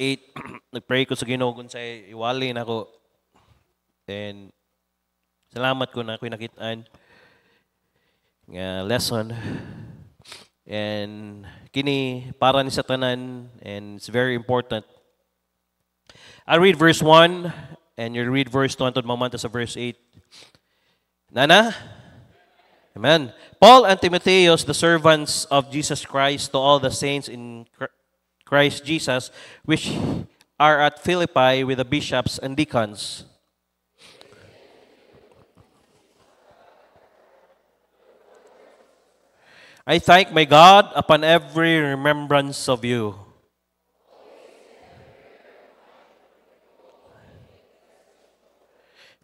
8, nagpray ko sa Ginoo kung sa iwali na ako. And salamat ko na ako'y nakitaan nga lesson. And kini para ni sa tanan, and it's very important. I read verse 1 and you read verse 2 until mamanta sa verse 8. Nana? Amen. Paul and Timotheus, the servants of Jesus Christ, to all the saints in Christ Jesus, which are at Philippi with the bishops and deacons. I thank my God upon every remembrance of you.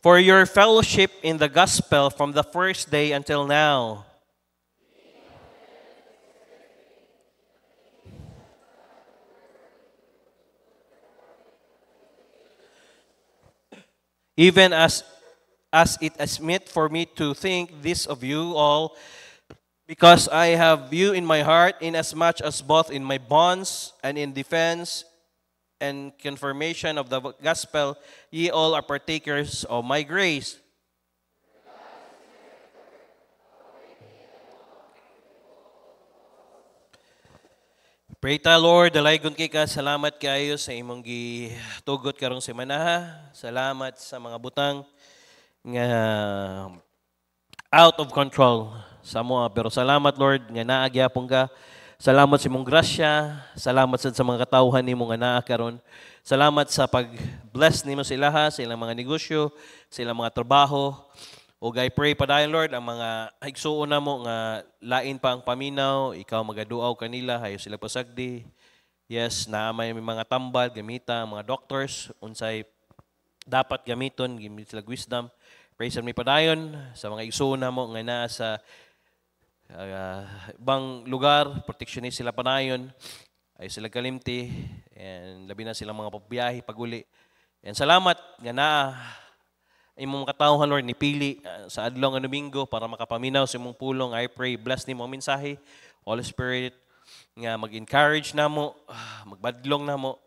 For your fellowship in the gospel from the first day until now. Even as it is meet for me to think this of you all, because I have you in my heart, inasmuch as both in my bonds and in defense and confirmation of the gospel, ye all are partakers of my grace. Pray ta, Lord, dalaygon kay ka, salamat kayo sa imong gitugot karong semana ha. Salamat sa mga butang nga out of control sa mo, pero salamat, Lord, nga naagyapon ka. Salamat sa imong grasya, salamat sa mga katawhan nimo nga naa karon. Salamat sa pag-bless nimo sila ha, sa ilang mga negosyo, sa ilang mga trabaho. O I pray padayon, Lord, ang mga higsuon na mo nga lain pa ang paminaw, ikaw magaduaw kanila, hayo sila pasagdi. Yes, na may mga tambal, gamita, mga doctors, unsay dapat gamiton, gimit sila wisdom. Pray sa mi padayon sa mga higsuon na mo nga naa sa ibang lugar, proteksyonis sila panayon, ay sila kalimti, and labi na silang mga pabiyahe, paguli. And salamat nga na imong katawhan, Lord, nipili sa adlaw nga Domingo para makapaminaw sa imong pulong. I pray, bless nimo ang mensahe, Holy Spirit, nga mag-encourage namo, magbadlong namo,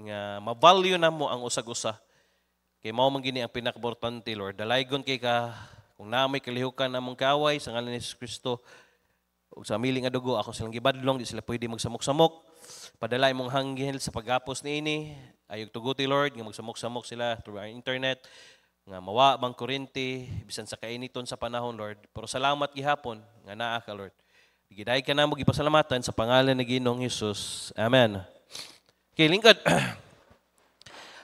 nga ma-value namo ang usag-usa. Kay mao man gini ang pinakaimportante, Lord. Dalaygon kay ka, kung naamay kalihukan namong kaway sa ngalan ni Jesus Kristo, ug sa miling nga dugo, ako silang gibadlong, di sila pwede magsamok-samok. Padala imong hanggil sa paggapos niini. Ayog tuguti, Lord, nga magsamok-samok sila through our internet, nga mawa bang kuryente, bisan sa kainiton sa panahon, Lord. Pero salamat gihapon nga naa ka, Lord. Giday ka na mo gipasalamatan sa pangalan ni Ginoong Hesus. Amen. Okay, lingkod.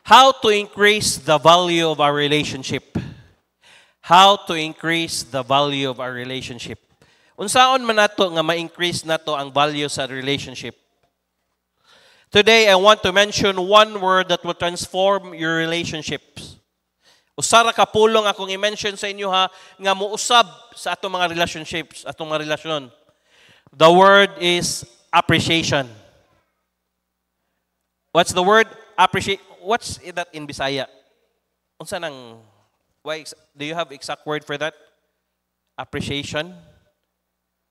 How to increase the value of our relationship? How to increase the value of our relationship? Unsaon man nato nga ma-increase nato ang value sa relationship? Today, I want to mention one word that will transform your relationships. Usara ka pulong akong i-mention sa inyo ha, nga muusab sa atong mga relationships, atong mga relasyon. The word is appreciation. What's the word? Appreciate. What's that in Bisaya? Unsa nang, do you have exact word for that? Appreciation?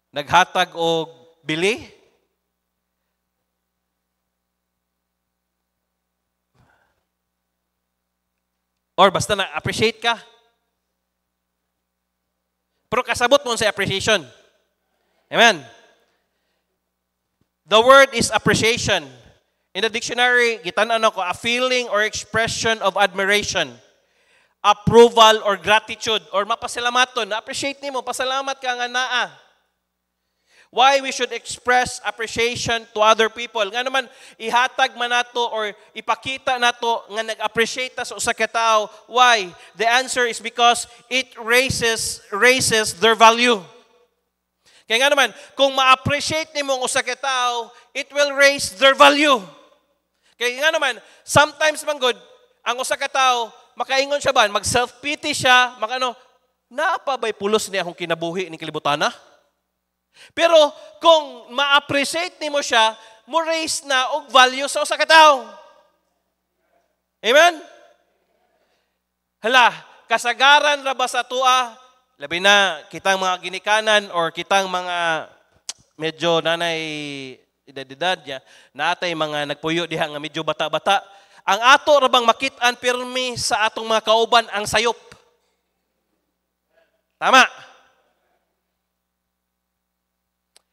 Naghatag o bili? Or basta na-appreciate ka? Pero kasabot mo sa appreciation. Amen? The word is appreciation. In the dictionary, gitan-an ako, a feeling or expression of admiration, approval or gratitude, or mapasalamaton. Na-appreciate nimo, pasalamat ka nga naa. Why we should express appreciation to other people. Nga naman, ihatag man nato or ipakita nato nga nag-appreciate ta sa usa ka tawo. Why? The answer is because it raises their value. Kaya nga naman, kung ma-appreciate nimo ang usa ka tawo, it will raise their value. Kaya nga naman, sometimes man good, ang usa ka tawo, makaingon siya ba, mag-self-pity siya, naapa ba'y pulos niya akong kinabuhi ni kalibutana? Pero kung ma-appreciate nimo siya, mo raise na og value sa usa ka tawo. Amen? Hala, kasagaran ra ba sa tua, labi na kitang mga ginikanan or kitang mga medyo nanay edad niya, natay mga nagpuyo diha nga medyo bata-bata. Ang ato ra bang makit-an pirmi sa atong mga kauban ang sayop. Tama.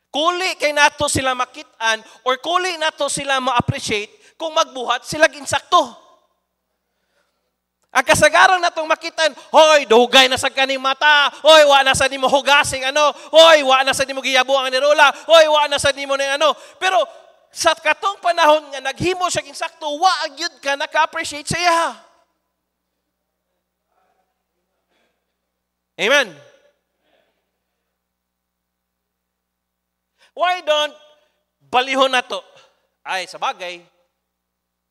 Kuli kay nato sila makit-an or kuli nato sila ma-appreciate kung magbuhat sila ginsakto. Ang kasagaran natong makitan, hoy, dugay na sa kaning mata, hoy, wa na sa nimo hugasing ano, hoy, wa na sa nimo giyabo ang nirola, hoy, wa na sa nimo na ano. Pero sa katong panahon nga naghimo siya ginsakto, wa agyud ka naka-appreciate siya. Amen. Why don't balihon nato? Ay, sa bagay,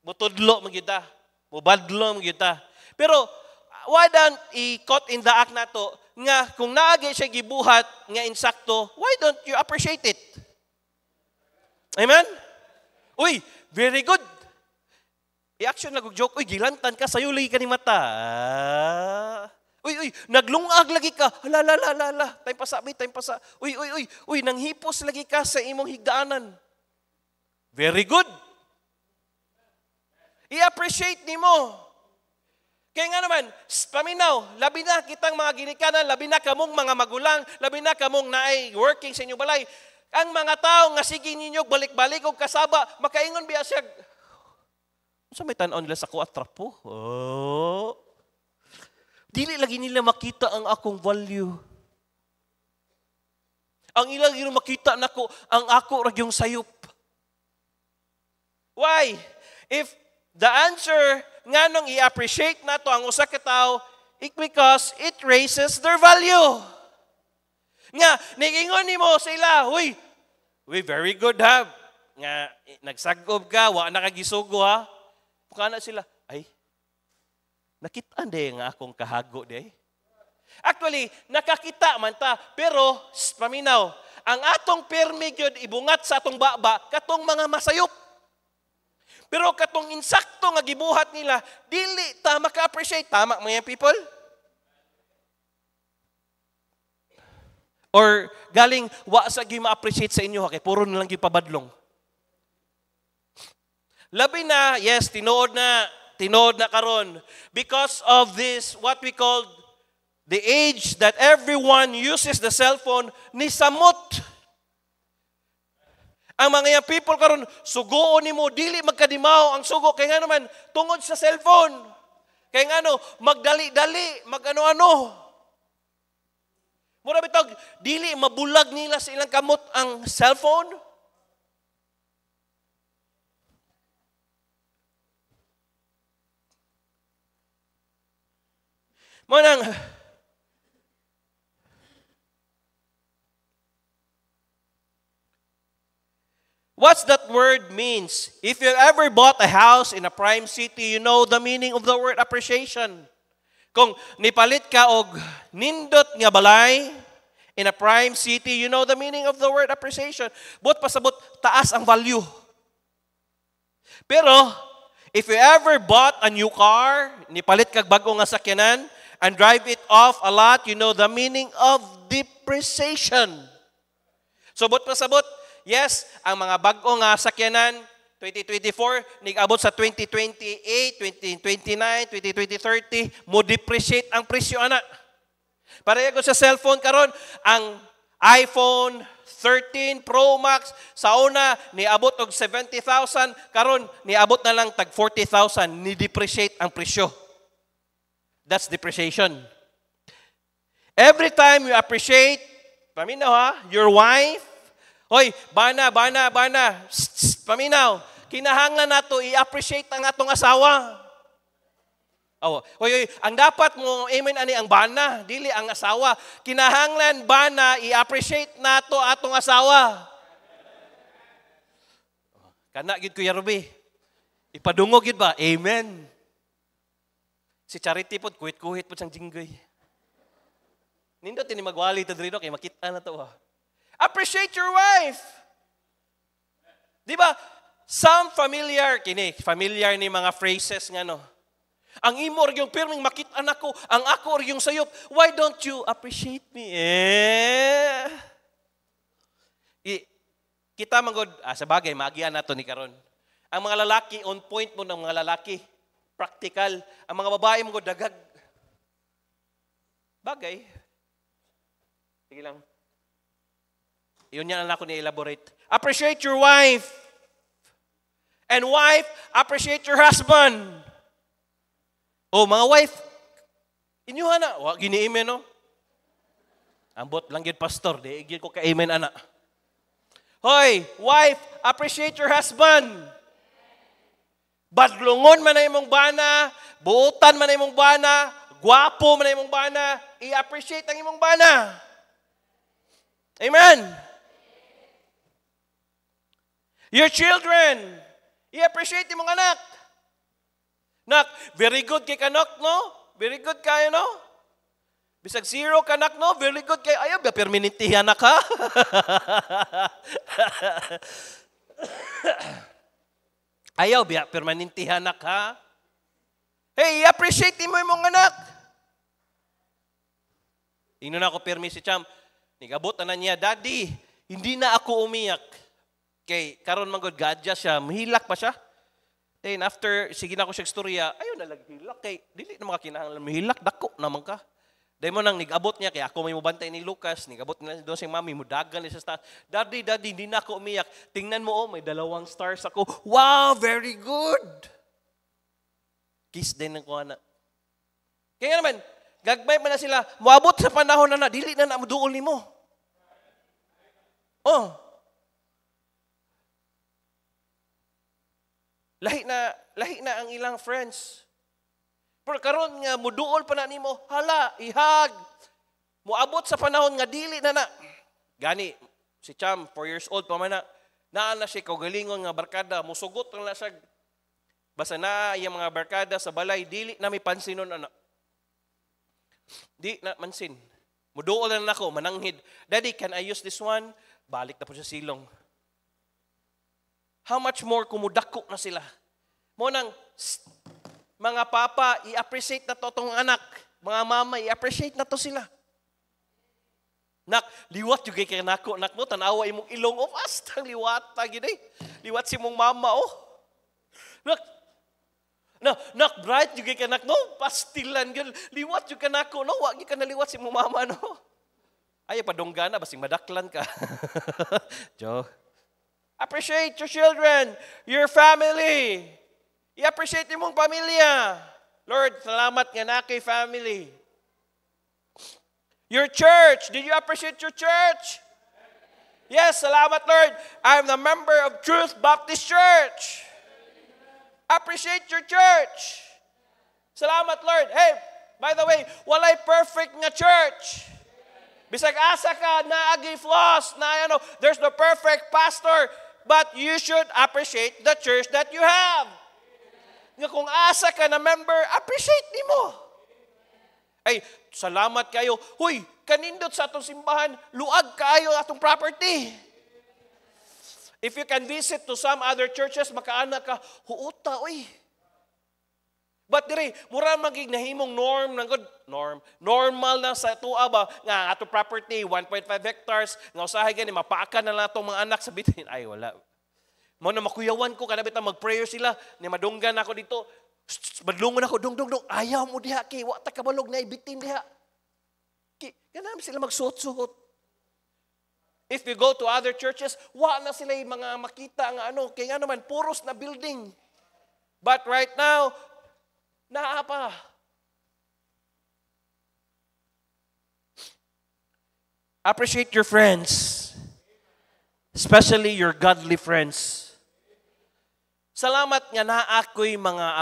mutudlo magyuta, mubadlo magyuta. Pero why don't i-caught in the act na to nga kung naagay siya gibuhat nga insakto, why don't you appreciate it? Amen? Uy, very good. I-action na joke, uy, gilantan ka, sayo lagi ka ni mata. Uy, naglungag lagi ka. Hala. Time pasa. Uy, nanghipos lagi ka sa imong higdaanan. Very good. I-appreciate nimo. Kaya nga naman, paminaw, labi na kitang mga ginikanan, labi na kamong mga magulang, labi na kamong naay working sa inyong balay. Ang mga tao nga sige ninyo balik-balik o kasaba, makaingon biya siya. Sa may tan-on nila sa kuatrapo. Oh. Dili lagi nila makita ang akong value. Ang ilang yung makita nako, ang ako ra yung sayop. Why? If the answer nga nung i-appreciate na to ang usa ka tawo, because it raises their value. Nga, nigingon nimo sila, huy, very good ha. Nga, nagsagob ka, wa na kagisugo ha. Mukha sila, ay, nakitaan de nga akong kahago de. Actually, nakakita man ta, pero, paminaw, ang atong permi gyud ibungat sa atong baba, katong mga masayop. Pero katong insakto nga gibuhat nila, dili ta maka-appreciate. Tama mga people? Or galing, wa sa gyud ma-appreciate sa inyo, kay puro na lang gyud pabadlong. Labi na, yes, tinuod na karon. Because of this, what we call the age that everyone uses the cellphone, ni samot. Ang mga young people karon sugoon nimo dili magkadimaw ang sugo kay nga naman tungod sa cellphone. Kay nga magdali-dali, magano-ano. Mura bitog dili mabulag nila sa ilang kamot ang cellphone. Manang what's that word means? If you ever bought a house in a prime city, you know the meaning of the word appreciation. Kung nipalit ka og nindot nga balay in a prime city, you know the meaning of the word appreciation. But pasabot, taas ang value. Pero, if you ever bought a new car, nipalit kag bago nga sakyanan, and drive it off a lot, you know the meaning of depreciation. So, but pasabot, yes, ang mga bago nga sakyanan, 2024, nig-abot sa 2028, 2029, 2030, mo depreciate ang presyo ana. Pareho sa cellphone karon, ang iPhone 13 Pro Max sa una niabot og 70,000, karon niabot na lang tag 40,000, ni depreciate ang presyo. That's depreciation. Every time you appreciate, paminaw ha, your wife, hoy, bana. Paminaw, kinahanglan nato i-appreciate ang atong asawa. Oh, hoy, ang dapat mo amen ani ang bana, dili ang asawa. Kinahanglan bana i-appreciate nato atong asawa. Kana gid Kuya Ruby. Ipadungog gid ba? Amen. Si Charity pod kuhit-kuhit pod sang jinggoy. Nindot ni magwali ta diri kay makita na to. Appreciate your wife. Di ba? Some familiar ni mga phrases nga no. Ang imo or yung pirming makit-an ako, ang ako or yung sayop, why don't you appreciate me? Kita manggod, sa bagay, maagian nato ni karon. Ang mga lalaki, on point mo ng mga lalaki. Practical. Ang mga babae manggod, dagag. Bagay. Sige lang. Yun yan ang ako ni-elaborate. Appreciate your wife. And wife, appreciate your husband. Oh, mga wife, inyuhan na. Wag gini-amen, no? Ambot lang yun, pastor. Di igil ko ka-amen, anak. Hoy, wife, appreciate your husband. Badlungon man na imong bana, buutan man na imong bana, gwapo man na imong bana, i-appreciate ang imong bana. Amen. Your children, i-appreciate imong anak. Nak, very good kay kanak, no? Very good kayo, no? Bisag zero kanak, no? Very good kayo. Ayaw, permanentihan na ka. Ayaw, permanentihan na ka. Hey, i-appreciate mo imong anak. Ino na ako permi si Cham. Nigabot na niya, Daddy, hindi na ako umiyak. Kay karon man gud gadya siya, mahilak pa siya. Then after sige na ako siya istorya, ayaw na hilak kay dili na makakinahanglan mahilak dako naman ka. Dahil mo nang nigabot niya, kaya ako may mabantay ni Lucas, nigabot nila doon siyang mami, mudagan niya sa taas. Daddy, hindi na ako umiyak. Tingnan mo, may 2 stars ako. Wow, very good. Kiss din ng kuha. Kaya naman, gagmay pa na sila, muabot sa panahon na dili na muduol ni mo. Oh. Lahi na ang ilang friends. Pero karon nga muduol pa na nimo, hala, ihag. Muabot sa panahon nga dili na. Gani si Cham, 4 years old pa man na. Naa na siya kaugalingon nga barkada, musugot na siya. Basta na yung mga barkada sa balay, dili na may pansinon anak. Di na mansin. Muduol na ako, mananghid. Daddy, can I use this one? Balik na po sa silong. How much more kumudako na sila? Mo nang mga papa, i-appreciate na to tong anak. Mga mama, i-appreciate na to sila. Nak, liwat yung kay nako. Nak mo, tanawa imong ilong. Oh, astang liwat. Liwat si mong mama, oh. Nak, bright yung kay kanak, no? Pastilan, liwat yung kanako, no? Wag yung ka naliwat si mong mama, no? Ay, padonggana, basing madaklan ka. Joe. Appreciate your children, your family. I-appreciate mong pamilya. Lord, salamat nga na kay family. Your church, did you appreciate your church? Yes, salamat Lord. I'm the member of Truth Baptist Church. Appreciate your church. Salamat Lord. Hey, by the way, walay perfect nga church. Bisag asa ka, naagi flaws, there's no perfect pastor, but you should appreciate the church that you have. Nga kung asa ka na member, appreciate nimo. Ay, salamat kayo. Huy, kanindot sa atong simbahan, luag kayo atong property. If you can visit to some other churches, makaana ka, huuta, uy. But dire, mura magig nahimong normal na sa tuwa ba, nga atong property, 1.5 hectares, nga usahay gani, mapaakan na lang itong mga anak sa bitin. Ay, wala. Mo na makuyawan ko, kanabit na mag-prayer sila, ni madunggan ako dito, badlungon ako, dong, ayaw mo diha, kay wata kabalog na ibitin diha. Ganam sila magsuot-suot. If you go to other churches, na sila yung mga makita nga kay nga naman, puros na building. But right now, naapa. Appreciate your friends, especially your godly friends. Salamat nga naako'y mga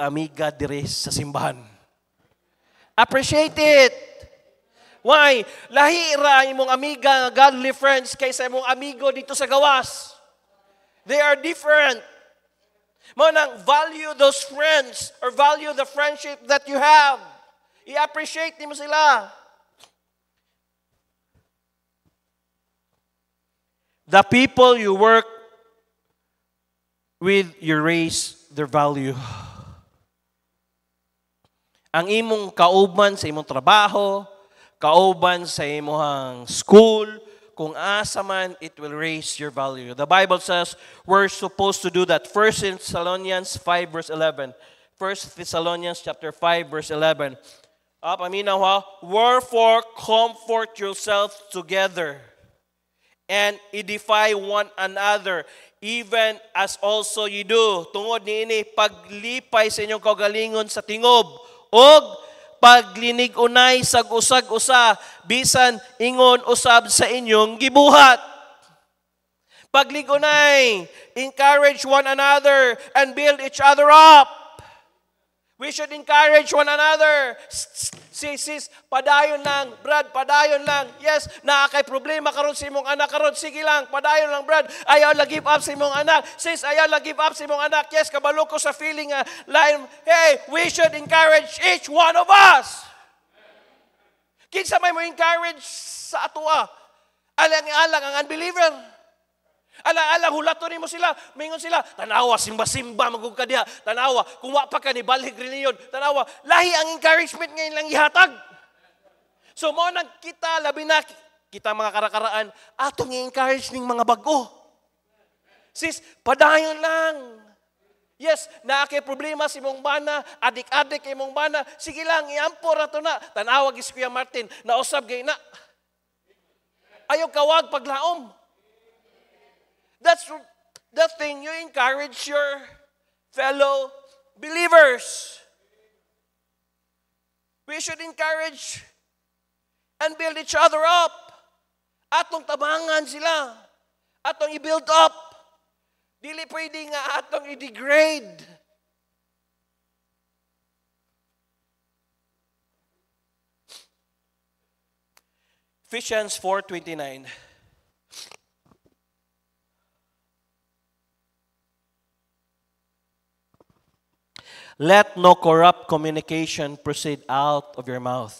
amiga dire sa simbahan. Appreciate it. Why? Lahira imong amiga, godly friends, kaysa imong amigo dito sa gawas. They are different. Mo nang value those friends or value the friendship that you have. I-appreciate mo sila. The people you work with, you raise their value. Ang imong kauban sa imong trabaho, kauban sa imong school, kung asa man, it will raise your value. The Bible says we're supposed to do that. 1 Thessalonians 5 verse 11. 1 Thessalonians chapter 5 verse 11. Paminaw ha, wherefore comfort yourselves together and edify one another, even as also you do. Tungod niini, paglipay sa inyong kaugalingon sa tingob, og paglinig-unay sa usag-usa, bisan ingon usab sa inyong gibuhat. Pagligunay, encourage one another and build each other up. We should encourage one another. Sis, padayon lang. Brad, padayon lang. Yes, naakay problema karon sa imong anak karon. Sige lang, padayon lang, Brad. Ayaw lang give up sa imong anak. Sis, ayaw lang give up sa imong anak. Yes, kabalo ko sa feeling line. Hey, we should encourage each one of us. Kinsa may mo encourage sa atua? Alang-alang ang unbeliever. Alang-alang, hulaton mo sila. Mingon sila, tanawa, simba-simba, magug ka diha. Tanawa, kung wa pa ka ni balik rin yun. Tanawa, lahi ang encouragement ngayon lang ihatag. So, mo nang kita, labi na, kita mga karakaraan, atong i-encourage ng mga bago. Sis, padayon lang. Yes, naakay problema si mong bana, adik-adik kay mong bana. Sige lang, iampo rato na. Tanawa, gis Kuya Martin, nausab gay na. Ayaw kawag paglaom. That's the thing, you encourage your fellow believers. We should encourage and build each other up. Atong tabangan sila. Atong i-build up. Dili pwede nga atong i-degrade. Ephesians 4:29. Let no corrupt communication proceed out of your mouth,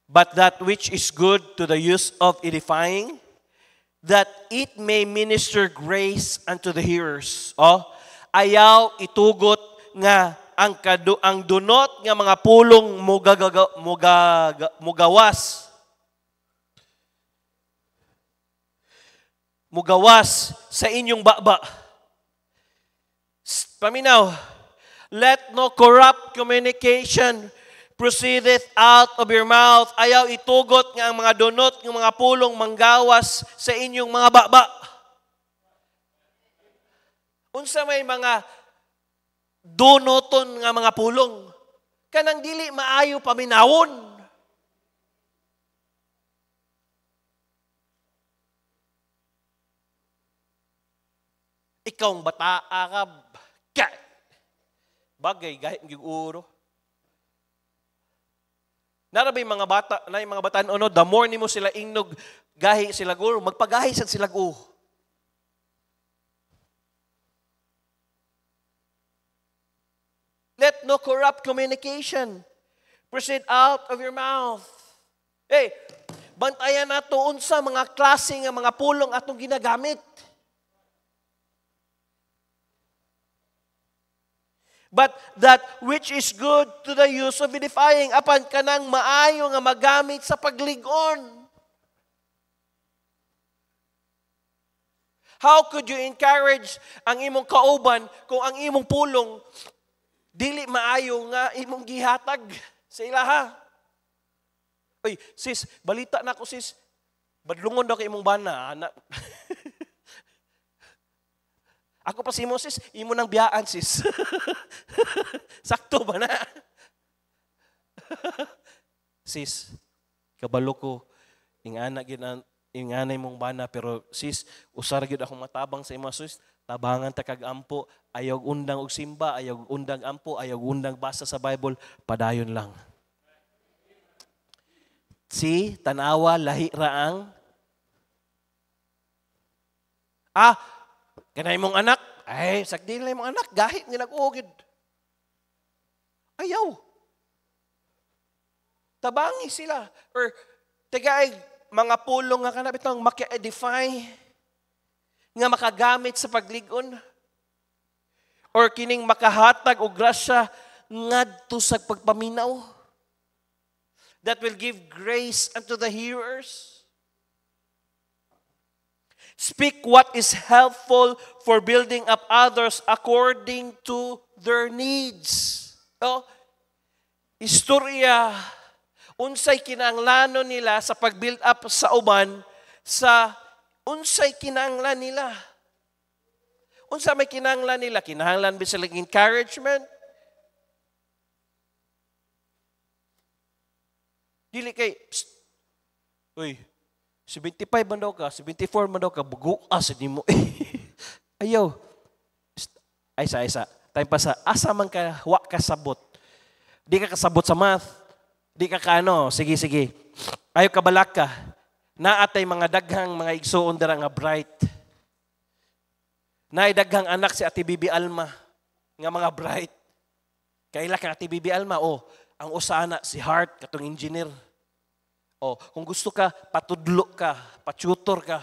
but that which is good to the use of edifying, that it may minister grace unto the hearers. Ayaw itugot nga ang dunot nga mga pulong mugawas sa inyong baba. Paminaw, let no corrupt communication proceedeth out of your mouth. Ayaw itugot nga ang mga dunot ng mga pulong manggawas sa inyong mga baba. Unsa may mga dunoton nga mga pulong, kanang dili maayo paminawon. Ikaw ang bata ka, bagay, gahit ng uro. Narabay mga bata, na yung mga bataan, the more ni mo sila ingnog, gahi sila guro, magpagahi sa sila go. Let no corrupt communication proceed out of your mouth. Hey, bantayan nato unsa mga klase nga mga pulong atong ginagamit. But that which is good to the use of edifying, apan kanang maayo nga magamit sa paglig-on. How could you encourage ang imong kauban kung ang imong pulong dili maayo nga imong gihatag sa ilaha? Oy, sis, balita na ko sis. Badlungon daw kay imong bana, anak. Ako pa si Moses, imo nang biyaan, sis. Sakto ba na? Sis, kabalo ko, inganay mong bana, pero sis, usar gyud akong matabang sa imo, sis. Tabangan ta kag ampo, ayaw undang og simba, ayaw undang ampo, ayaw undang basa sa Bible, padayon lang. Si, tanawa, lahi raang. Kanay mong anak, ay, sakdi na mong anak, gahit nga nag-ugid. Ayaw. Tabangi sila. Or, tagay, mga pulong nga kanap itong maki-edify, nga makagamit sa pagligon. Or kining makahatag o grasya, ngadto sa pagpaminaw. That will give grace unto the hearers. Speak what is helpful for building up others according to their needs. No? Istorya, unsay kinahanglanon nila sa pag-build up sa uban, sa unsay kinahanglan nila. Unsa may kinahanglan nila? Kinahanglan ba sila encouragement? Dili kay, uy, 75 man daw ka, 74 man daw ka, buguas, hindi mo. Ayaw. Ay, isa. Time pa sa, asa man ka, wa kasabot. Di ka kasabot sa math. Di ka sige. Ayaw ka balak ka. Naatay mga daghang, mga igsoon dara nga bright. Naay daghang anak si Ate Bibi Alma, nga mga bright. Kaila ka Ate Bibi Alma, ang usana si Hart, katong engineer. Kung gusto ka, patudlo ka, patutor ka.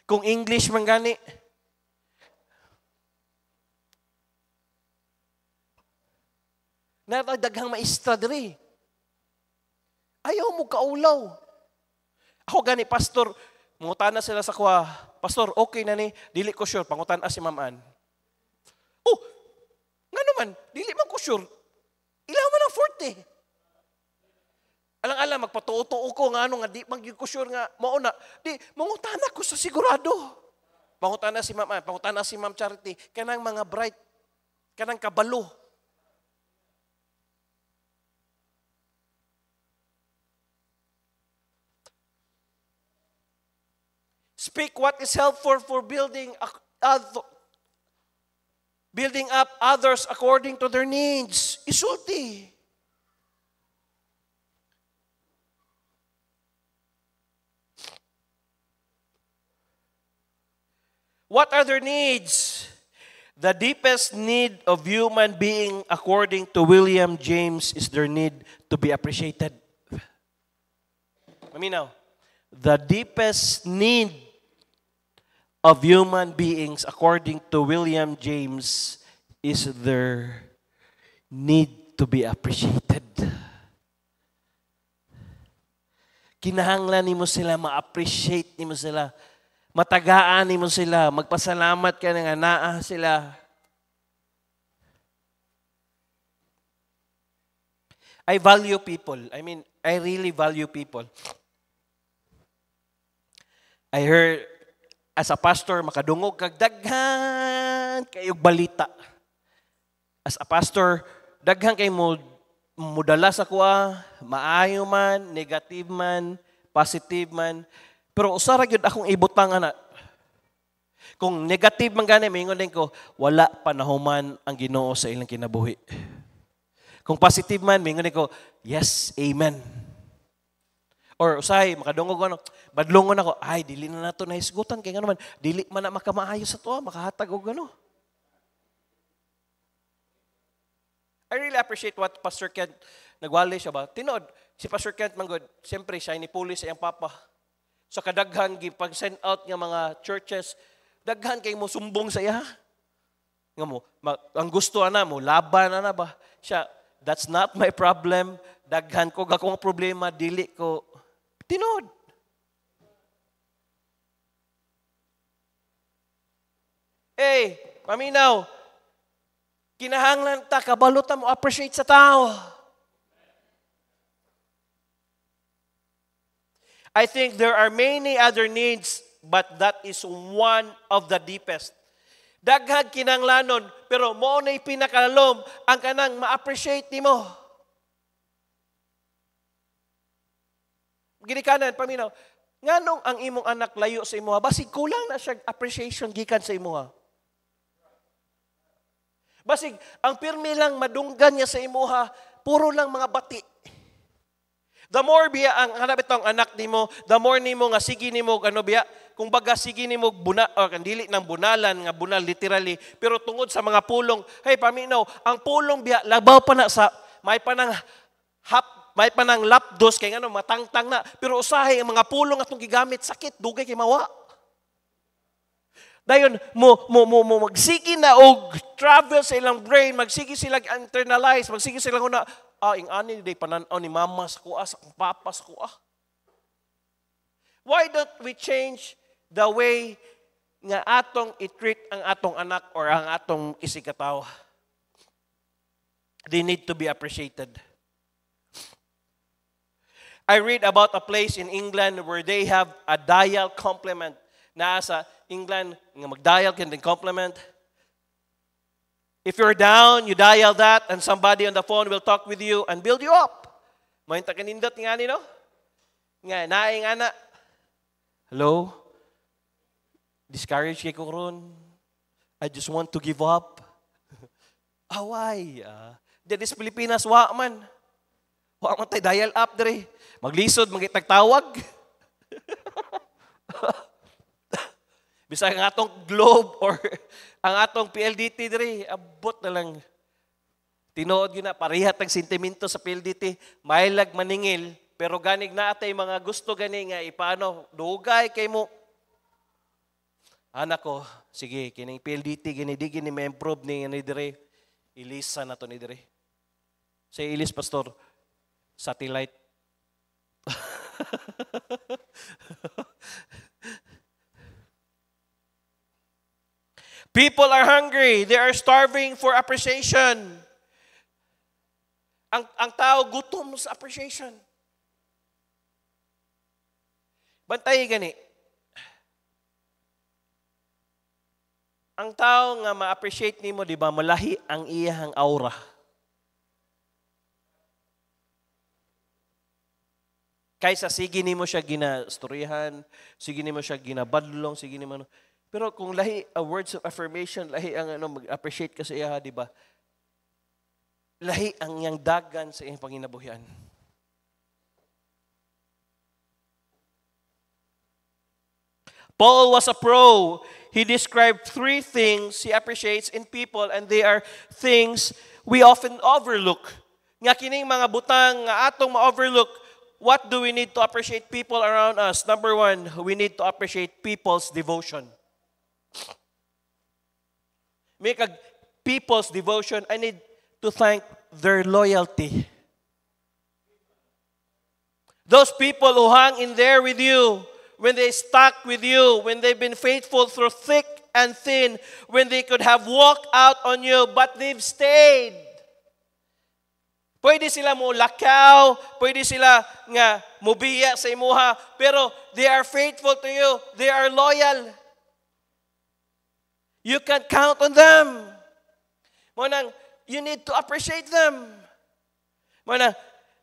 Kung English man gani, daghang maestra diri. Ayaw mo kaulaw. Ako gani, pastor, mangutana sila sa kuha, pastor, okay na ni, dili ko sure, pangutana si Ma'am Ann. Nga naman, dili man ko sure. Ilaw man ang forte. Alang-alang, magpatuo-tuo ko nga nga di mag-yung ko sure nga, mauna, di, mangutana ko sa sigurado. Pangutana si Ma'am Ann, pangutana si Ma'am Charity, kanang mga bright, kanang kabalo. Speak what is helpful for building up others according to their needs. Isulti. What are their needs? The deepest need of human being, according to William James, is their need to be appreciated. Maminaw. The deepest need of human beings, according to William James, is their need to be appreciated. Kinahanglan nimo sila, ma-appreciate nimo sila, matagaan nimo sila, magpasalamat ka nga naa sila. I value people. I really value people. I heard, as a pastor, makadungog kag daghan kayog balita. As a pastor, daghan kay mo mudala sa kuha, maayo man, negative man, positive man. Pero usara gyud akong ibutang ana. Kung negative man gani, mingon din ko, wala panahuman ang Ginoo sa ilang kinabuhi. Kung positive man, mingon din ko, yes, amen. Or usahay, makadungog ko, badlongon ako, ay, dili na nato na hisgutan, kaya nga naman, dili man na makamaayo sa to, makahatag o gano. I really appreciate what Pastor Kent nagwali siya ba. Tinod, si Pastor Kent manggod, siyempre, siya inipuli sa iyang papa. So kadaghan, pag-send out ng mga churches, daghan kayo mo sumbong sa iya. Nga mo, ang gusto ana mo, laban ana ba? Siya, that's not my problem. Daghan ko, akong problema, dili ko. Tinod. Paminaw, kinahanglan ta, kabalutan mo, appreciate sa tao. I think there are many other needs, but that is one of the deepest. Daghang kinahanglanon, pero mo na'y pinakalom, ang kanang ma-appreciate nimo. Ginikanan, paminaw, nganong ang imong anak layo sa imuha, basig kulang na siya appreciation gikan sa imuha. Basig, ang pirmi lang madunggan niya sa imuha, puro lang mga bati. The more biya ang hanap itong anak nimo, the more nimo nga sige nimo biya, kung baga sige nimo buna o kandili ng bunalan nga bunal literally, pero tungod sa mga pulong, hey paminaw, ang pulong biya labaw pa na sa may panang lapdos kay ngano matangtang na, pero usahay ang mga pulong atong gigamit sakit dugay kay mawa. Dayon mo magsigi na og travel sa ilang brain, magsigi sila internalize, magsigi sila una ing ani day panan-aw ni mama sa kuha, sa papa sa kuha. Why don't we change the way nga atong i-treat ang atong anak or ang atong isikataw? They need to be appreciated. I read about a place in England where they have a dial compliment. Na sa England, nga mag-dial can compliment. If you're down, you dial that and somebody on the phone will talk with you and build you up. Mahinta kanindot nga ni, no? Nga, naing ana. Hello? Discouraged kay ko ron. I just want to give up. Why? Dito sa Pilipinas, wa man. Wa man tayo dial up dere. Maglisod, magitagtawag. Bisa ang atong Globe or ang atong PLDT dere, abot na lang. Tinuod yun na, parihat ang sentimento sa PLDT. Mailag maningil, pero ganig na atay mga gusto gani nga ipano, dugay kay mo. Anak ko, sige, kining PLDT, gini di gini ma-improve ni dire. Ilisa na to ni dire. Say ilis, Pastor, satellite. People are hungry. They are starving for appreciation. Ang tao gutom sa appreciation. Bantay gani. Ang tao nga ma-appreciate nimo, di ba, malahi ang iyahang aura. Kaysa sige nimo siya ginastoryahan, sige nimo siya ginabadlong, sige nimo. Pero kung lahi words of affirmation, lahi ang mag-appreciate ka sa iya, di ba? Lahi ang yang dagan sa iyang panginabuhian. Paul was a pro. He described 3 things he appreciates in people, and they are things we often overlook. Nga kining mga butang nga atong ma-overlook, what do we need to appreciate people around us? Number 1, we need to appreciate people's devotion. Make a people's devotion, I need to thank their loyalty. Those people who hang in there with you, when they stuck with you, when they've been faithful through thick and thin, when they could have walked out on you, but they've stayed. Pwede sila mo lakaw, pwede sila nga mubiya sa imuha, pero they are faithful to you, they are loyal. You can count on them. Monang, you need to appreciate them. Monang,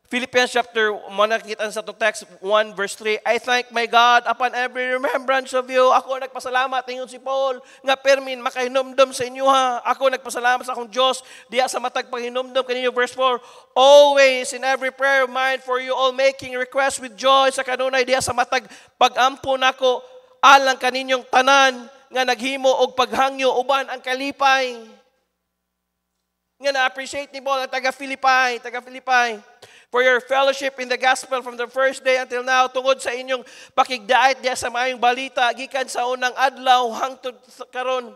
Philippians chapter, kita sa itong text 1 verse 3, I thank my God upon every remembrance of you. Ako nagpasalamat, ingon si Paul, nga permin makahinumdum sa inyo ha. Ako nagpasalamat sa akong Diyos, diya sa matag panghinumdum kaninyo. Verse 4, always in every prayer of mine for you all making requests with joy sa kanunay diya sa matag pag-ampo nako alang kaninyong tanan nga naghimo og paghangyo uban ang kalipay. Nga na-appreciate ni Paul ang taga-Philippi. For your fellowship in the gospel from the first day until now, tungod sa inyong pakigdait diya sa maayong balita, gikan sa unang adlaw hangtod karon.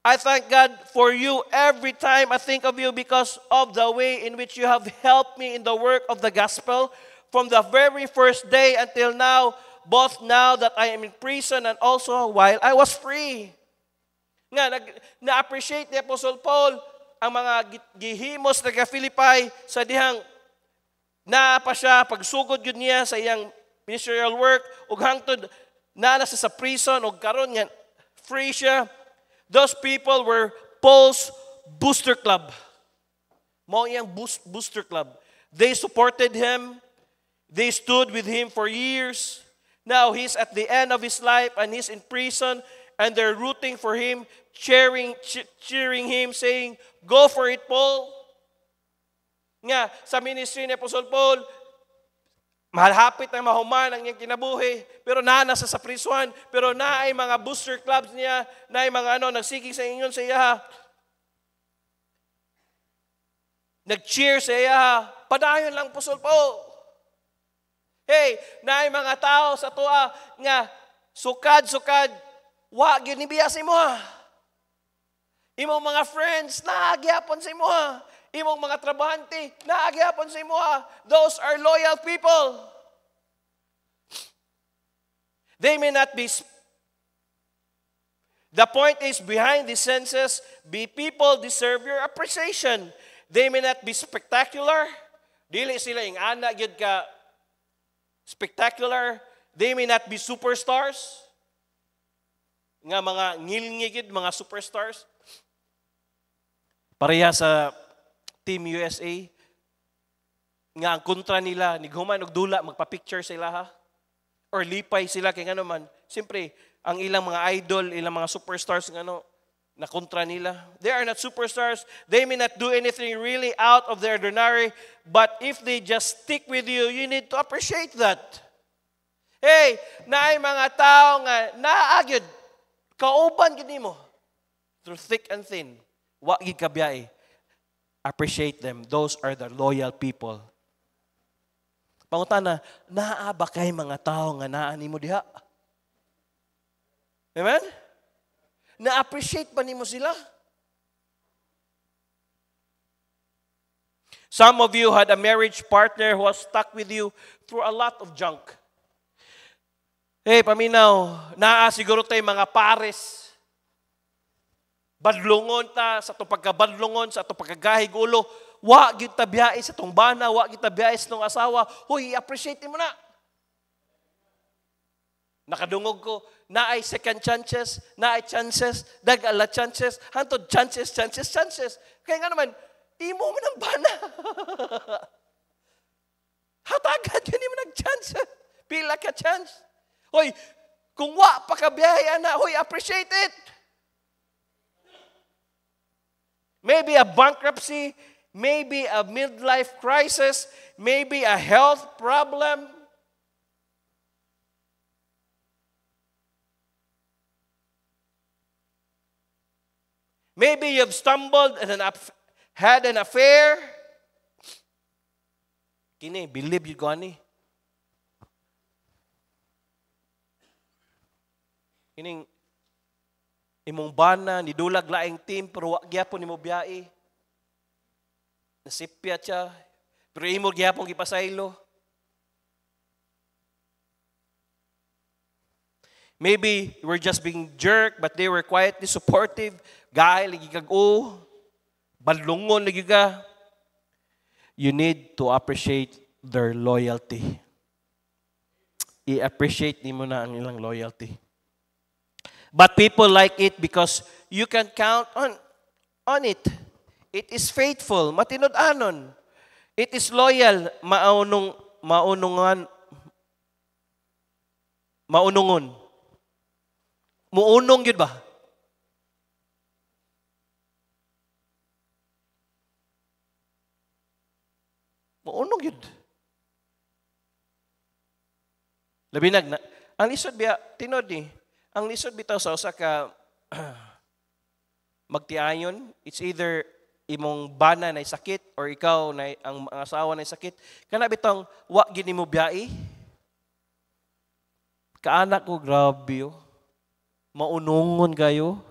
I thank God for you every time I think of you because of the way in which you have helped me in the work of the gospel from the very first day until now, both now that I am in prison and also while I was free. Nga, na-appreciate ni Apostle Paul ang mga gihimos na Philippi sa dihang na pa siya, pagsugod yun niya sa iyang ministerial work, ug hangtod na sa prison, ug karon nga free siya. Those people were Paul's booster club. Mao iyang booster club. They supported him. They stood with him for years. Now he's at the end of his life and he's in prison and they're rooting for him, cheering him, saying, go for it, Paul. Nga, sa ministry ni Apostle Paul, malapit na mahuman ang iyang kinabuhi, pero nasa sa prison, pero naay mga booster clubs niya, naay mga nagsigig sa inyon sa iya. Nag-cheer sa iya. Padayon lang, Apostle Paul. Hey, naay mga tao sa tuwa nga sukad, wa gyud ni biya sa imo. Imong mga friends naagyapon sa imo. Imong mga trabahante naagyapon sa imo. Those are loyal people. They may not be, the point is, behind the senses, people deserve your appreciation. They may not be spectacular. Dili sila yung ana, yun ka spectacular. They may not be superstars. Nga mga ngilngigid, mga superstars. Pareha sa Team USA, nga ang kontra nila, nighuman og dula, magpa-picture sila ha. Or lipay sila, kay ano man. Siyempre, ang ilang mga idol, ilang mga superstars, na kontra nila. They are not superstars. They may not do anything really out of the ordinary. But if they just stick with you, you need to appreciate that. Hey, naay mga tao nga, naagyod, kauban gini mo. Through thick and thin. Wa gid kabiyai. Appreciate them. Those are the loyal people. Pangutana, naa ba kay mga tao nga naa nimo diha? Amen? Na-appreciate ba nimo sila? Some of you had a marriage partner who was stuck with you through a lot of junk. Hey, paminaw, naa siguro tayo mga pares. Badlungon ta, sa itong pagkabadlungon, sa itong pagkagahig ulo, wa gyud ta biyahe sa itong bana, wa gyud ta biyahe sa itong asawa, huy, appreciate mo na. Nakadungog ko, naay second chances, naay chances, dag-ala chances, hantod chances. Kaya nga naman, imo mo ng bana. Hatagan yun mo nag-chance. Pila ka chance. Hoy, kung wa pa ka biyahe, ana, hoy, appreciate it. Maybe a bankruptcy, maybe a midlife crisis, maybe a health problem. Maybe you've stumbled and had an affair. Kini, believe you gani. Kining imong bana, nidulag laing team, pero wag gyapon nimo biyahe. Nasipya siya, pero imo gyapon gipasaylo. Maybe you were just being jerk, but they were quietly supportive. Gay, lagi kag badlungon lagi ka. You need to appreciate their loyalty. I-appreciate nimo na ang ilang loyalty. But people like it because you can count on it. It is faithful, matinud-anon. It is loyal, maunungon. Muunong yun ba? Maunong yun. Labinag na. Ang lisod biya, tinod ni. Ang lisod bitaw sa usa ka magtiayon, it's either imong bana na sakit or ikaw na ang asawa na sakit. Kana bitong wa gid nimo biyahe. Kaanak ko grabe yo. Maunungon kayo.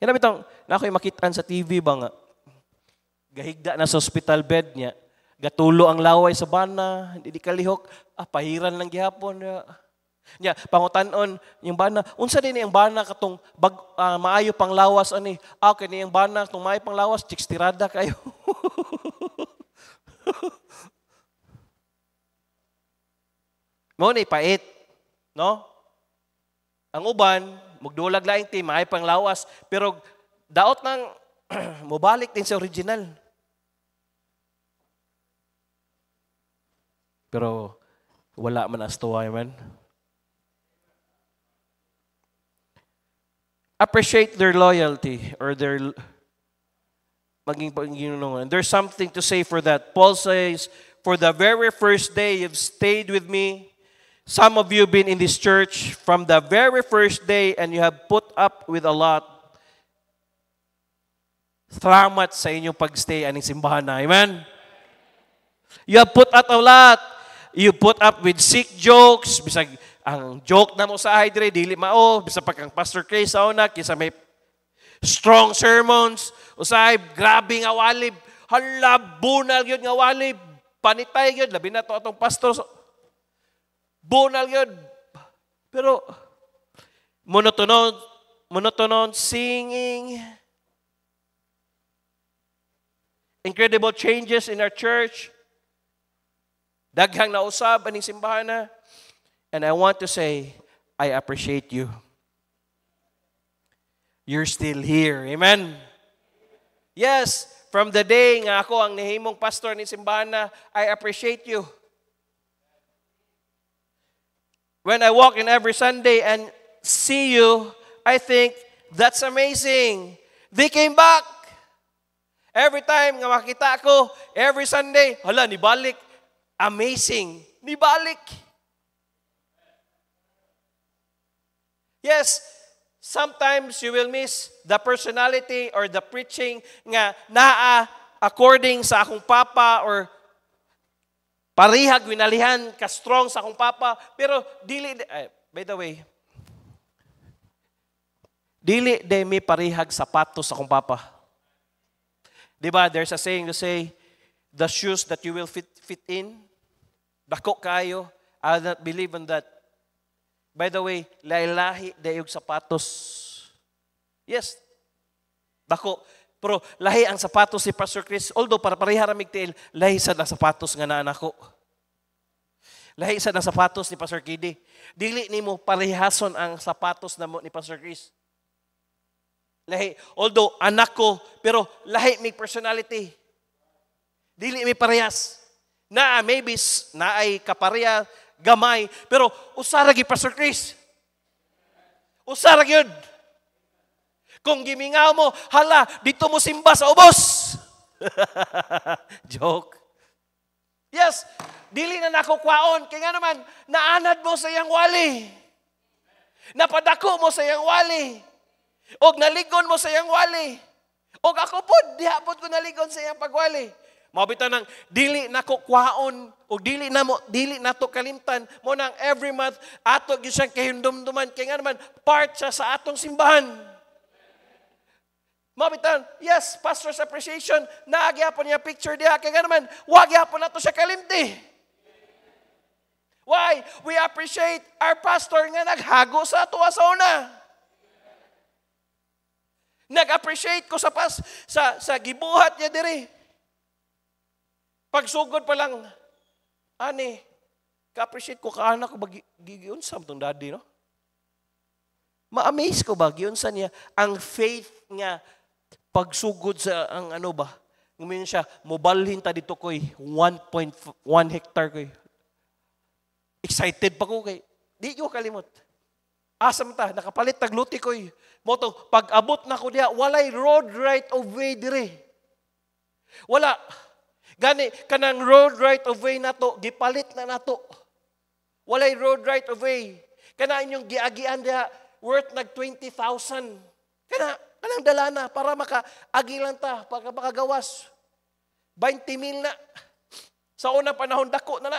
Kana bitong na ako'y makitaan sa TV ba nga. Gahigda na sa hospital bed niya. Gatulo ang laway sa bana, hindi kalihok, pahiran lang gihapon. Nya pangutanon yung bana, unsa din yung bana katong maayo pang lawas ani? Kani yung bana katong maayo pang lawas, chikstirada kayo. Mo ni pait, no? Ang uban, magdulag laing team, maayo pang lawas, pero daot nang mobalik din sa original. Pero wala man as tuwa man. Appreciate their loyalty or their maging Panginoon. There's something to say for that. Paul says, for the very first day you've stayed with me. Some of you have been in this church from the very first day and you have put up with a lot. Salamat sa inyong pagstay aning simbahan na. Amen? You have put up a lot. You put up with sick jokes. Bisag ang joke na mo sa hydre, dili mao. Bisag pag ang Pastor Chris sa una, kisa may strong sermons. Usay, grabe nga walib. Hala, bunal yun nga walib. Panitay yun. Labi na to atong pastor. Bunal yun. Pero, monotonon singing, incredible changes in our church, daghang nausab aning simbahan na. And I want to say, I appreciate you. You're still here. Amen? Yes, from the day nga ako ang nahimong pastor ni simbahan na, I appreciate you. When I walk in every Sunday and see you, I think, that's amazing. They came back. Every time nga makita ko, every Sunday, hala, nibalik. Amazing. Nibalik. Yes, sometimes you will miss the personality or the preaching nga naa according sa akong papa or parihag winalihan ka strong sa akong papa. Pero by the way, dili de mi parihag sapatos sa akong papa. Diba, there's a saying to say, the shoes that you will fit in, dako kayo. I do not believe in that. By the way, lahi dayog sapatos. Yes, dako. Pero lahi ang sapatos si Pastor Chris. Although para pareha ramig tiil, lahi sa sapatos nga naan ako. Lahi sa sapatos ni Pastor Kidi. Dili nimo parehason ang sapatos na mo ni Pastor Chris. Lahi. Although anak ko, pero lahi may personality. Dili may parehas. Maybe na ay kapareha, gamay, pero usara gi Pastor Chris. Usara gyud. Kung gimingaw mo, hala, dito mo simba sa ubos. Joke. Yes, dili na nako kwaon kay nga naman naanad mo sa iyang wali. Napadako mo sa iyang wali. Og naligon mo sa iyang wali. Og ako pod diha pod ko naligon sa iyang pagwali. Mabitan ng dili nako kwaon o dili nato kalimtan mo nang every month ato gyud siyang kahindumduman kay nga naman part siya sa atong simbahan. Mabitan, yes, pastor's appreciation, naagyapon niya picture diha kay nga naman wag gyapon nato siya kalimti. Why? We appreciate our pastor nga naghago sa ato sa una. Nag-appreciate ko sa gibuhat niya diri. Pagsugod pa lang, ani, ka-appreciate ko kaanak ko ba gigiunsam tong daddy, no? Ma-amaze ko ba giunsa niya ang faith niya pagsugod sa ang ano ba? Ngayon siya, mobalhin ta dito koy 1.1 hectare koy. Excited pa ko kay di ko kalimot. Asam ta nakapalit tag luti koy. Moto pag abot na ko diha walay road right of way dire. Wala. Gani, kanang road right of way nato, gipalit na nato. Walay road right of way. Kana inyong giagian diha, worth nag 20,000. Kanang dala na, para makaagi lang ta, para makagawas. 20,000 na. Sa unang panahon, dako na.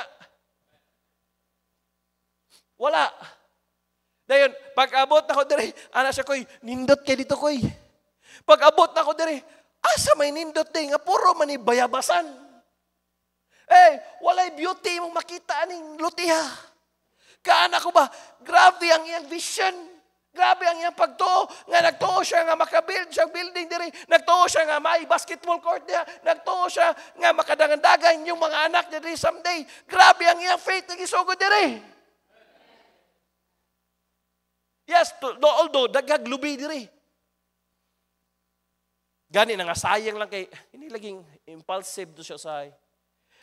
Wala. Dayon, pag abot na ko dire, ana siya koy, nindot kay dito koy. Pag abot na ko dire, asa may nindot din, nga puro man bayabasan. Walay beauty mong makita aning lutiha. Kaana ko ba, grabe ang iyang vision. Grabe ang iyang pagtuo. Nga nagtuo siya nga makabuild siyang building diri. Nagtuo siya nga may basketball court niya. Nagtuo siya nga makadangan-dagan yung mga anak niya diri someday. Grabe ang iyang faith na gisugod diri. Yes, although daghag lubi diri. Gani na nga sayang lang kay hindi laging impulsive do siya say.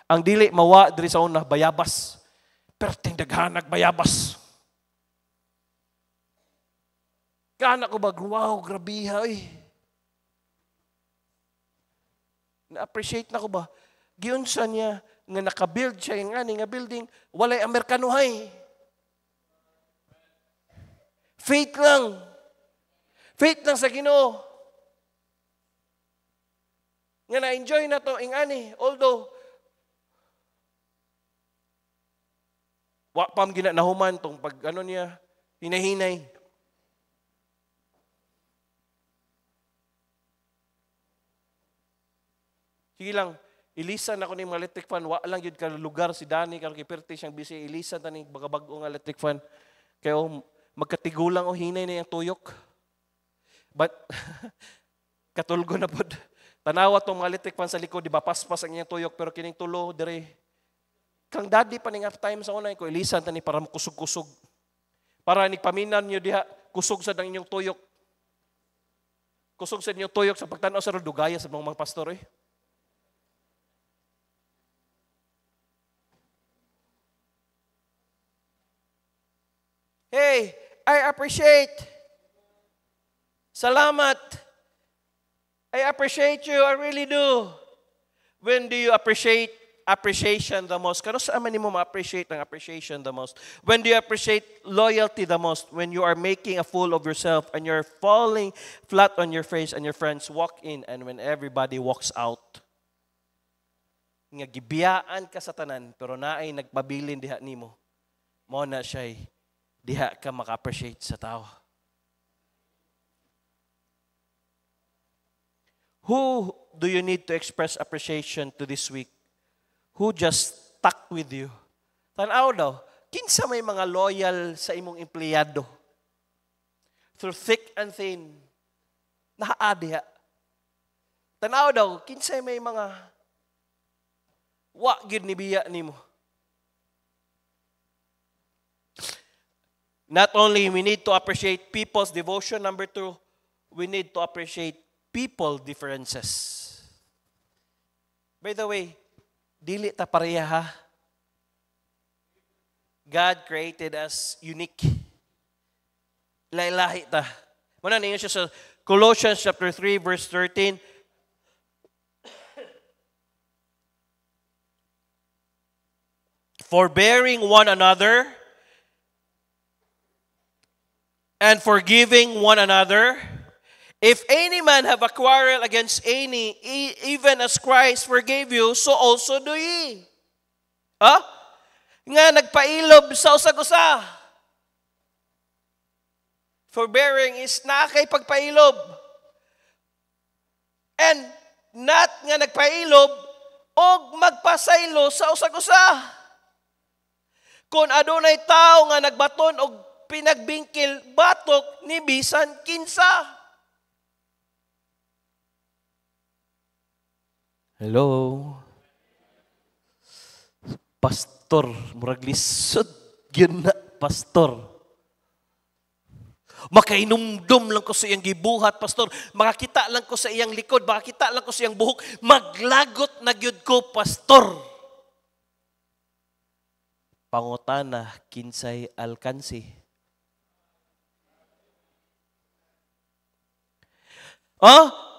Ang dili mawa diri sa una bayabas. Perting daghanag bayabas. Kana ko ba wow, grabe ha oy. Na-appreciate na ko ba? Giunsa niya nga naka-build siya nga building walay Amerikanohay. Faith lang. Faith lang sa Ginoo. Nga na-enjoy na to ingani. Although, wa pam ginanahuman tong pag niya, hinahinay. Sige lang, ilisan ako ni mga electric fan. Wa lang yun ka lugar si Danny, karon kay perti siyang busy. Ilisan ta ni bagabag-o nga electric fan. Kaya magkatigulang o hinay na yung tuyok. But, katulgo na po. Tanawa tong mga electric fan sa likod, di ba? Paspas ang iyang tuyok, pero kining tulo, dire. Kang daddy pa ning half time sa unay ko, ilisan ta ni para kusog-kusog. Para nigpaminan nyo diha, kusog sa inyong tuyok. Kusog sa inyong tuyok sa pagtanaw sa dugaya sa mga pastor eh. Hey, I appreciate. Salamat. I appreciate you. I really do. When do you appreciate appreciation the most? Kano sa man mo ma-appreciate ang appreciation the most? When do you appreciate loyalty the most? When you are making a fool of yourself and you're falling flat on your face and your friends walk in and when everybody walks out. Nga gibiyaan ka sa tanan pero naay nagpabilin diha nimo. Mao na siya'y diha ka maka-appreciate sa tao. Who do you need to express appreciation to this week? Who just stuck with you? Tanaw daw, kinsa may mga loyal sa imong empleyado? Through thick and thin, nakaadiha. Tanaw daw, kinsa may mga wa gyud ni biya nimo. Not only we need to appreciate people's devotion, number 2, we need to appreciate people differences. By the way, dili ta pareha ha. God created us unique. Lahi-lahi ta. Muna ninyo siya sa Colossians chapter 3 verse 13. Forbearing one another and forgiving one another. If any man have a quarrel against any, even as Christ forgave you, so also do ye. Nga nagpailob sa usag-usa. Forbearing is na kay pagpailob. And not nga nagpailob og magpasaylo sa usag-usa. Kung adunay tao nga nagbaton og pinagbingkil, batok ni bisan kinsa. Hello? Pastor, murag lisod. Yun na, pastor. Makainumdum lang ko sa iyang gibuhat, pastor. Makakita lang ko sa iyang likod. Makakita lang ko sa iyang buhok. Maglagot na gyud ko, pastor. Pangutana, kinsay alkansi.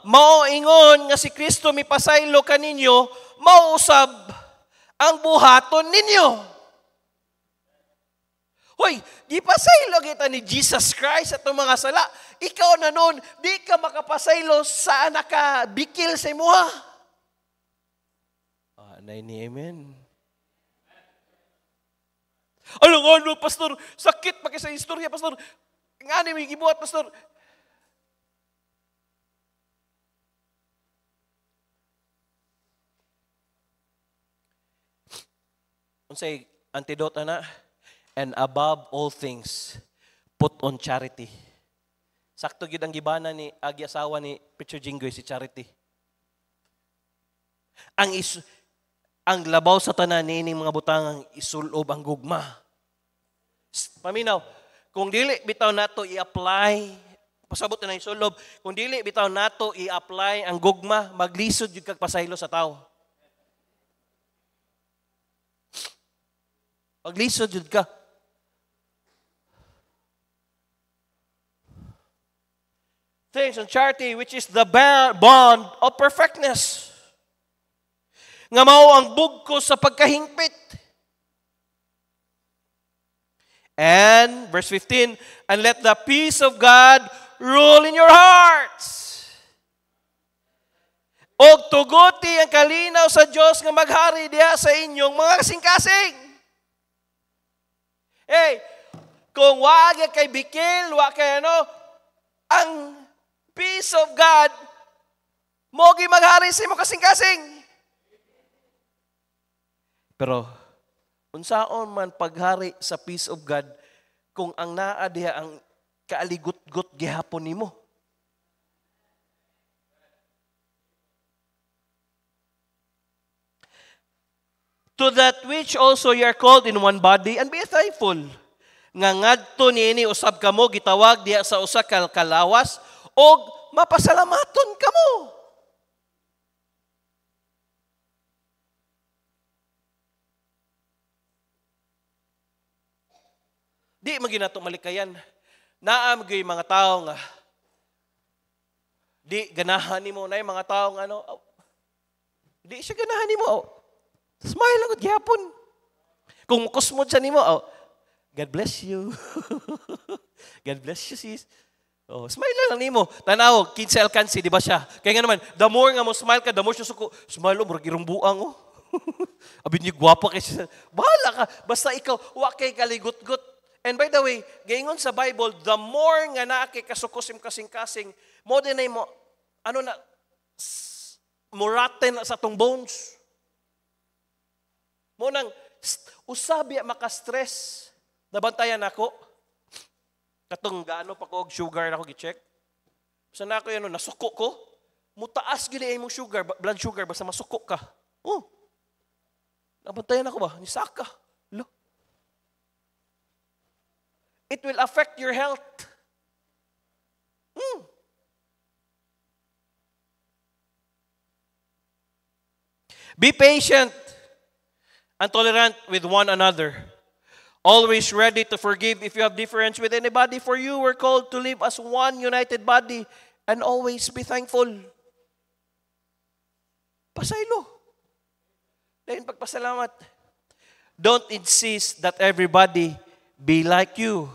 Mao ingon nga si Kristo mipasaylo kaninyo, mausab ang buhaton ninyo. Hoy, gipasaylo kita ni Jesus Christ at mga sala. Ikaw na noon, di ka makapasaylo sa nakabikil sa imuha. Anay ni amen. Ano, pastor, sakit pa sa istorya, pastor. Nga ni may gibuhat, pastor. Unsay antidote na? And above all things, put on charity. Sakto gid ang gibana ni agi-asawa ni Preacher Jinggoy si Charity. Ang labaw sa tanan niining mga butangang isulob ang gugma. Paminaw, kung dili bitaw nato i-apply, pasabot na isulob, kung dili bitaw nato i-apply ang gugma, maglisod jud kag pasaylo sa tao. Maglisod jud ka. Things on charity, which is the bond of perfectness. Nga mao ang bugko sa pagkahingpit. And, verse 15, and let the peace of God rule in your hearts. Og tuguti ang kalinaw sa Dios nga maghari diha sa inyong mga kasing-kasing. Hey, kung wag kay bikil, wag kay ang peace of God, mogi maghari sa imo kasing-kasing. Pero unsaon man paghari sa peace of God kung ang naa diha ang kaaligot-got gihapon nimo. To that which also you are called in one body, and be thankful. Nga ngadto niini usab kamo gitawag diha sa usa ka kalawas og mapasalamaton kamo. Di maginato malikayan. Naa gyud mga tawo nga di ganahan nimo na mga tawo nga ano, di siya ganahan nimo. Smile lang gyapon. Kung kusmod sa nimo, God bless you. God bless you, sis. Smile lang nimo. Tanaw, 15 alkansi, di ba siya? Kaya nga naman, the more nga mo smile ka, the more siya suko. Smile mo, irong buang, Abi niyo, gwapa kay siya. Bahala ka. Basta ikaw, wakay kaligot-got. And by the way, gaingon sa Bible, the more nga naa kay kasukusim kasing-kasing, mo din ay mo, muraten sa tong bones. Mo nang usabi maka-stress. Nabantayan ako. Katong gaano pa ko og sugar na ako gi-check. Sa na ako yan, nasuko ko. Mutaas gini ay mong sugar, blood sugar, basta masuko ka. Nabantayan ako ba? Nisaka. Lo. It will affect your health. Be patient and tolerant with one another. Always ready to forgive if you have difference with anybody, for you were called to live as one united body, and always be thankful. Pasaylo. Dahil pagpasalamat. Don't insist that everybody be like you.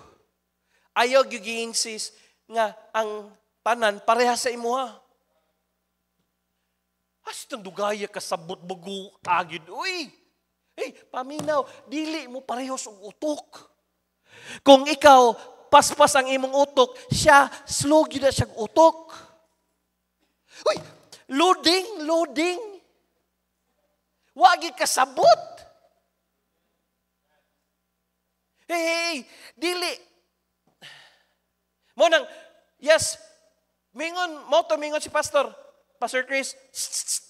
Ayaw yung gi-insist nga ang tanan pareha sa imuha. Asitang dugaya ka sabot bago agid. Uy! Hey, paminaw, dili mo parehos ang utok. Kung ikaw, paspas ang imong utok, siya, slow yun na siyang utok. Uy, loading. Wagi kasabot. Hey, dili. Mo nang, yes, mingon si Pastor Chris,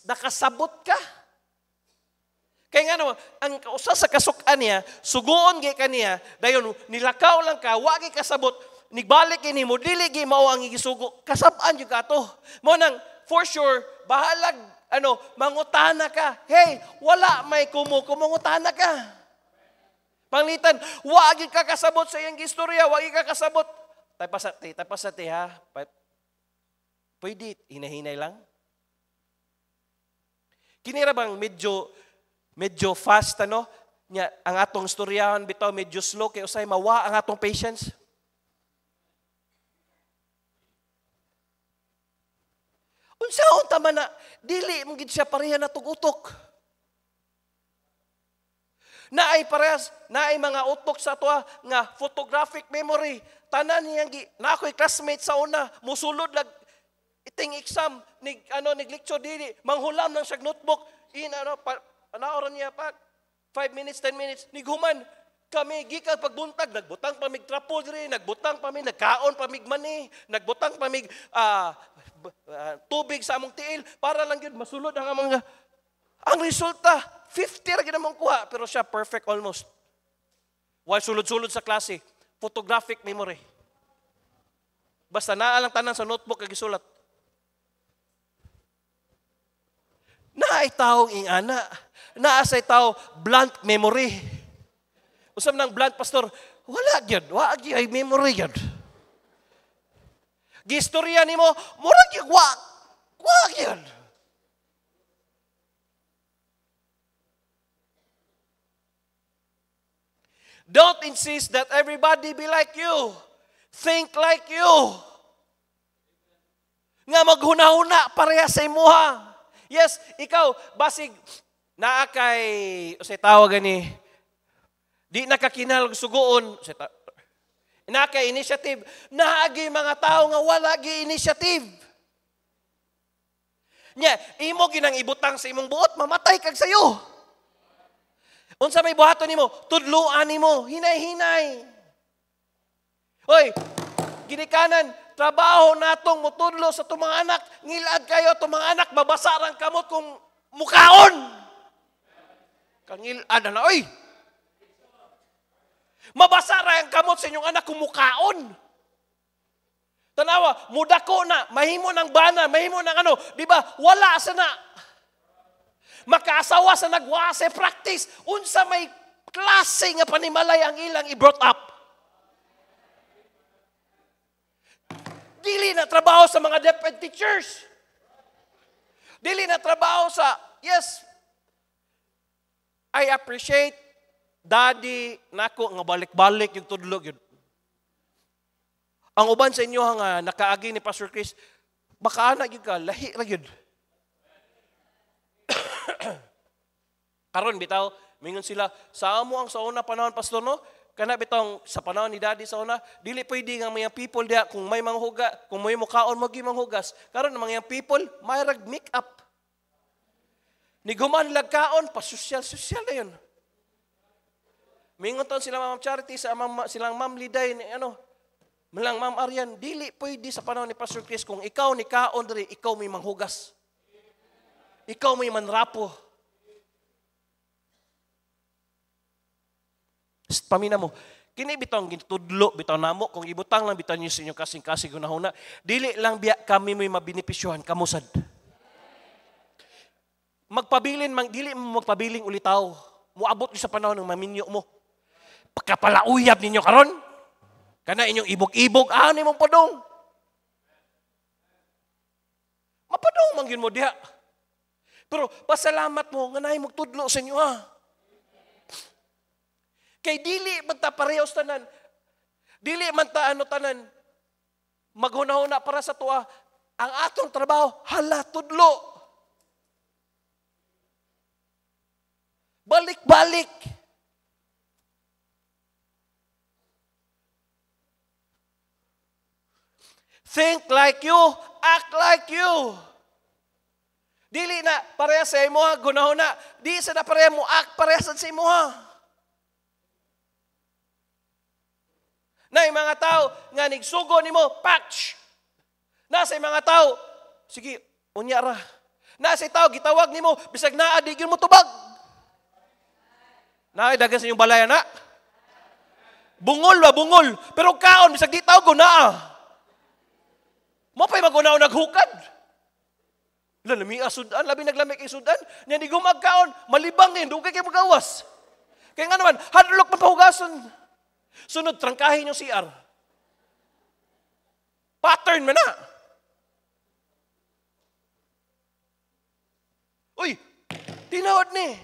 nakasabot ka. Kaya nga naman, ang usa sa kasukan niya, suguon gay kaniya, dayon nilakaw lang ka, wagi kasabot, nigbalik ini mo, dili gi mao ang igisugo, kasabaan yung kato. Mo nang, for sure, bahalag, mangutana ka. Hey, wala may kumangutana ka. Panglitan, wagi ka kasabot sa iyang istorya, wagi ka kasabot. Tapasati ha. Pwede, hinahinay lang. Kinira bang medyo fast, nya ang atong istoryahan bitaw medyo slow kay usay mawa ang atong patience. Unsaon ta man na dili mo gid siya pareha na tugutok. Naay parehas, naay mga utok sa ato nga photographic memory. Tanan niyang na ako'y classmate sa una, musulod lag iting exam nig lecture dili, manghulam ng siyang notebook. Panaaron niya pa, 5 minutes, 10 minutes, nighuman, kami, gikan pagbuntag, nagbutang pa mig trapo diri, nagbutang pa mig, nagkaon pa mig mani, nagbutang pa mig tubig sa among tiil, para lang yun, masulod ang mga, ang resulta, 50 ra ginamang kuha, pero siya perfect almost. While sulod-sulod sa klase, photographic memory. Basta naalang tanan sa notebook kag gisulat. Naay tao ingana. Naasay tao blunt memory. Usab nang blunt, pastor, wala gyud, wagi ay memory gyud. Gistorya nimo, murag gyud wa gyud. Don't insist that everybody be like you. Think like you. Nga maghuna-huna pareha sa imuha. Yes, ikaw, basig, naa kay, usay tawagan ni, di nakakinal sugoon, naa kay initiative, naagi mga tao nga wala gi initiative. Nya, imo ginang ibutang sa imong buot, mamatay kag sayo. Unsa may buhaton nimo? Tudloan nimo, hinay-hinay. Hoy, ginikanan, trabaho natong mutudlo sa itong mga anak. Ngilad kayo, itong mga anak, babasarang kamot kung mukaon. Kangilad na, oy! Mabasara ang kamot sa inyong anak kung mukaon. Tanawa, mudako na, mahimo ng bana, mahimo ng ano, di ba? Wala sa na. Makaasawa sa nagwase, practice. Unsa may klase nga panimalay ang ilang i-brought up. Dili na trabaho sa mga DepEd teachers. Dili na trabaho sa, yes, I appreciate daddy nako nga balik-balik yung tudlog yun. Ang uban sa inyo nga nakaagi ni Pastor Chris, baka na yun ka, lahi ra yun. Karon bitaw, mingon sila, sa amo ang sa una panahon, Pastor, no? Kana bitong sa panahon ni Daddy sa una, dili pwede nga mga people diha kung may manghuga, kung may mukaon magi manghugas. Karon ang mga people, may rag make up. Ni guman lagkaon, pa-social na yun. Mingon ton sila Ma'am Charity sa silang Ma'am Liday ni ano, malang Ma'am Arian, dili pwede sa panahon ni Pastor Chris kung ikaw ni kaon diri, ikaw may manghugas. Ikaw may manrapo. Pamina mo, kini bitong gitudlo, bitong namo, kung ibutang lang bitong nyo sa inyo kasing-kasing gunahuna, dili lang biya kami may mabinipisyohan, kamusad. Magpabilin, dili mo magpabiling ulitaw. Muabot nyo sa panahon ng maminyo mo. Pagkapalauyab ninyo karon, kana inyong ibog-ibog, ani mong padong. Mapadong man yun mo diha. Pero pasalamat mo, nga naay magtudlo sa inyo ha. Kay dili man ta parehas tanan. Dili man ta ano tanan. Maghunahuna para sa tuwa. Ang atong trabaho, hala, tudlo. Balik-balik. Think like you, act like you. Dili na parehas sa imo ha, gunahuna. Di sa na parehas mo, act parehas sa imo ha. Na yung mga tao nga nigsugo nimo, patch. Na sa mga tao, sige, unya ra. Na sa tao gitawag nimo, bisag naa di gyud mo tubag. Na dagan sa inyong balaya na. Bungol ba bungol, pero kaon bisag di tawag ko naa. Mo pay magunaw naghukad. Lami asudan, labi naglamig isudan, nya di gumagkaon, malibang din dugay kay magawas. Kaya nga naman, hadlok man pahugason. Sunod, trangkahin yung CR. Pattern mo na. Uy, tinawad ni.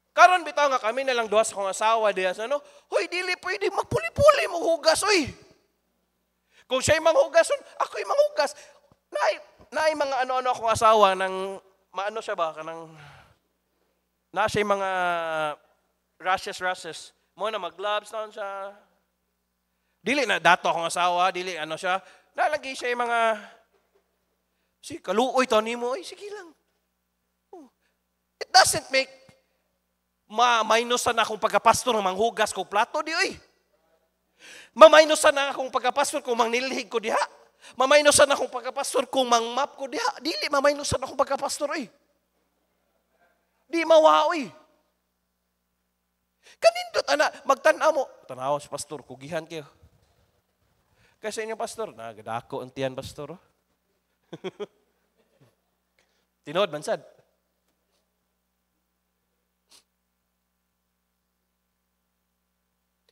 Karon bitaw nga kami na lang duha sa kong asawa diya sa ano. Uy, dili pwede magpuli-puli mo hugas, uy. Kung siya'y manghugason, ako'y manghugas. Naay mga ano-ano akong asawa ng, maano siya ba, kanang, na siya'y mga rashes. Mo na mag-gloves na siya. Dili na dato akong asawa, dili ano siya. Nalagay siya yung mga kaluoy to nimo, ay sige lang. It doesn't make ma-minusan akong pagkapastor ng manghugas ko plato di oy. Ma-minusan akong pagkapastor kung mangnilhig ko diha. Ma-minusan akong pagkapastor kung mangmap ko diha. Dili ma-minusan akong pagkapastor oy. Di mawaoy. Kanindot, magtanaw mo. Tanaw si pastor, kugihan kayo. Kasi inyo pastor, nagadako ang tiyan pastor. Tinod, mansad.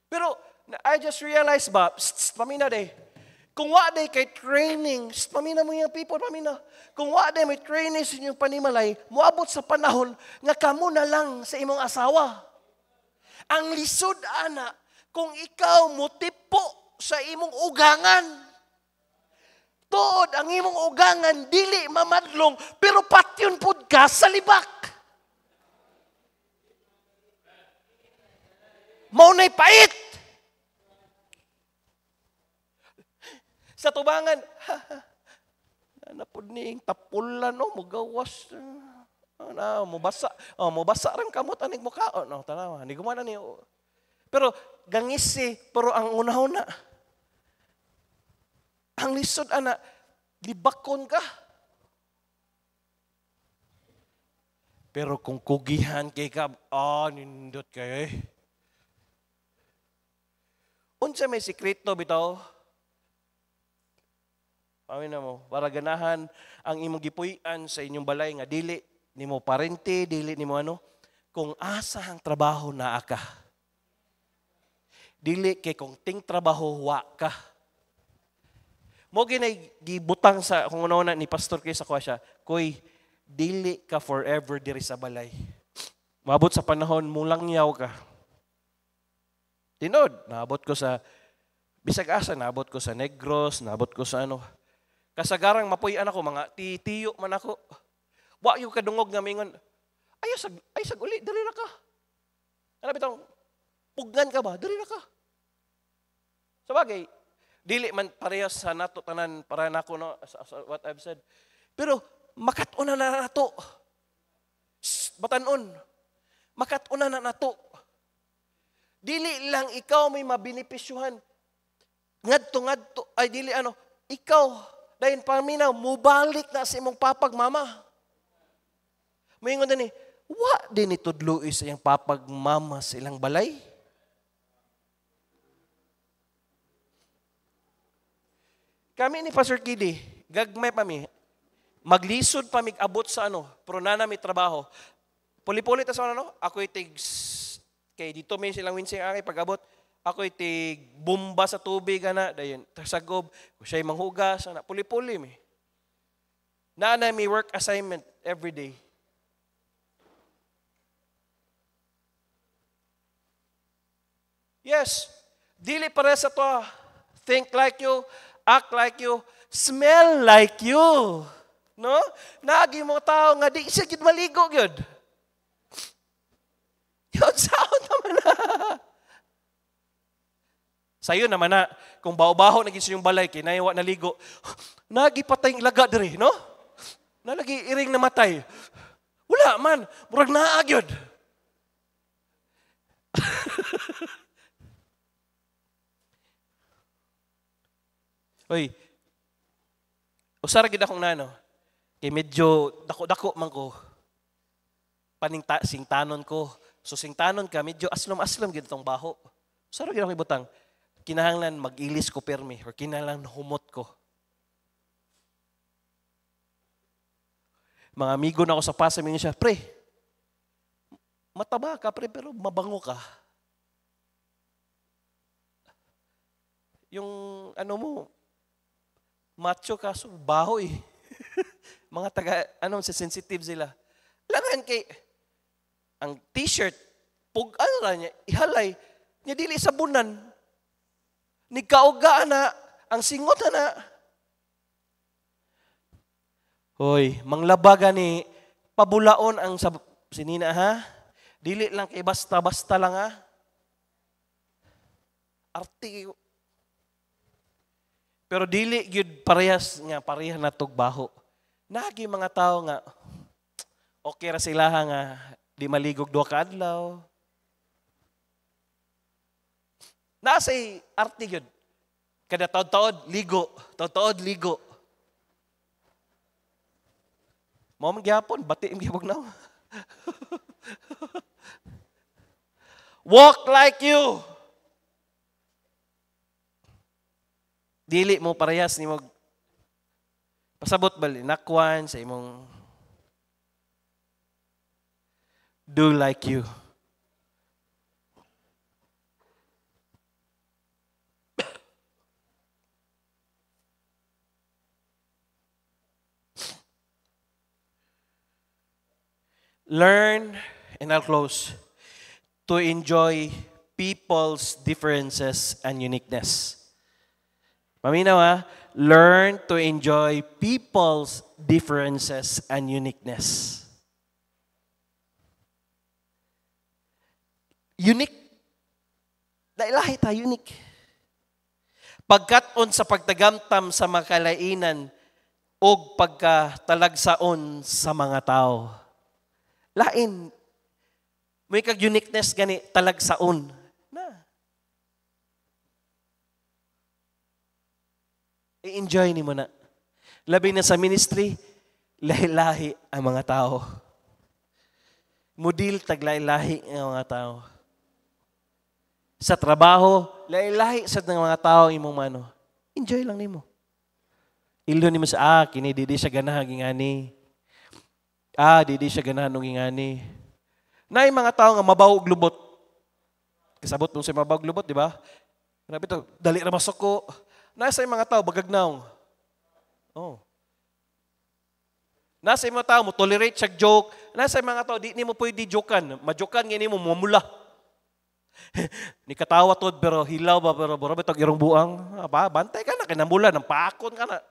Pero, I just realized ba, pamina day, kung wa day kay training, pamina mo yung people, pamina. Kung wa day may training sa inyong panimalay, muabot sa panahon, nga kamo na lang sa imong asawa. Ang lisod, ana, kung ikaw mutipo sa imong ugangan, tuod ang imong ugangan, dili mamadlong, pero patyon pud ka sa libak. Maunay pait. Sa tubangan, napod niing tapulan, mugawas. mubasa. Mubasa rin kamot aning mukhaon. No, tanawa, hindi gumana niyo. Pero gangisi, pero ang una-una, ang lisod ana, libakon ka. Pero kung kugihan kay ka, nindot kay. Unsa may sikreto bitaw? Amin na mo, para ganahan ang imong gipuy-an sa inyong balay nga dili nimo parente, dili nimo ano, kung asa ang trabaho naa ka. Dili kay kung ting trabaho wa ka. Mo ginay gibutang sa kung una ni pastor kay sa kuha siya, koy dili ka forever diri sa balay. Maabot sa panahon mulangyaw ka. Tinod, naabot ko sa bisag asa, naabot ko sa Negros, naabot ko sa ano. Kasagarang mapuy-an ako, mga titiyo man ako. Wa yung kadungog nga mingon, ay sag uli, dali na ka. Ano bitong, pugnan ka ba? Dali na ka. Sabagay, dili man parehas sa nato tanan para nako no, what I've said. Pero makatuna na nato. Batanon. Makatuna na nato. Dili lang ikaw may mabinipisyuhan. Ngadto ay dili ano, ikaw dahil paminaw, mubalik na sa imong papag mama. Mayingon din wa din itudlo sa iyang papag mama sa ilang balay. Kami ni Pastor Kidi, gagmay pa mi, maglisod pa mig abot sa ano, pero na may trabaho. Puli-puli ta sa ano, ako'y tigs, kay dito may silang winsing akay pag-abot, ako'y tig bomba sa tubig ana dayon sagob ko siya'y manghugas ana puli-puli mi. Na may work assignment every day. Yes, dili para sa to. Think like you, act like you, smell like you. No? Nagi mo tao nga di siya gid maligo gyud. Yun sound naman na. Sayo naman na, kung baho-baho naging sa yung balay, kinayawa naligo, nagi patay laga diri, no? Nalagi iring namatay. Wala man, murag naagyod. Oy, usara gid akong nano, kay medyo dako-dako man ko, singtanon ko. So singtanon ka, medyo aslom-aslom gid tong baho. Usara gid akong ibutang, kinahanglan mag-ilis ko permi or kinahanglan humot ko. Mga amigo na ako sa pasa, mingon siya, pre, mataba ka pre, pero mabango ka. Yung ano mo, macho ka, so baho eh. Mga taga, sensitive sila. Langan kay, ang t-shirt, niya, ihalay, niya dili sabunan. Nigkauga na, ang singot na. Hoy, manglabaga ni pabulaon ang sinina ha. Dili lang kay basta-basta lang ha. Arti. Pero dili gyud parehas na tugbaho. Nagi mga tao nga okay ra sila nga di maligog duha ka adlaw. Nasay arte yun. Kada taod-taod, ligo. Taod-taod, ligo. Mamang gyapon, bati im gyapon na. Walk like you. Dili mo parehas ni mo pasabot bali nakwan sa imong do like you. Learn, and I'll close, to enjoy people's differences and uniqueness. Maminaw ha? Learn to enjoy people's differences and uniqueness. Unique. Lahi ta, unique. Pagkaton sa pagtagamtam sa makalainan o pagkatalagsaon sa mga tao. Lain. May kag uniqueness gani talagsaon. Na. I-enjoy ni mo na. Labi na sa ministry, lahi-lahi ang mga tao. Mudil taglahi-lahi ang mga tao. Sa trabaho, lahi-lahi sa mga tao imong mano. Enjoy lang nimo. Ilo nimo sa kini didi siya ganahan gingani. Didi siya ganahan nung gingani. Naay mga tao nga mabaw og lubot. Kasabot mo sa mabaw og lubot, di ba? Grabe to, dali ra masuko. Nasa mga tao bagagnaw. Oh. Nasa mga tao mo tolerate sa joke. Nasa mga tao di nimo pwede jokean. Majokan ngini mo mamula. Ni katawa tod pero hilaw ba pero barabe tag irong buang. Bantay ka na kinamula ng paakon ka na.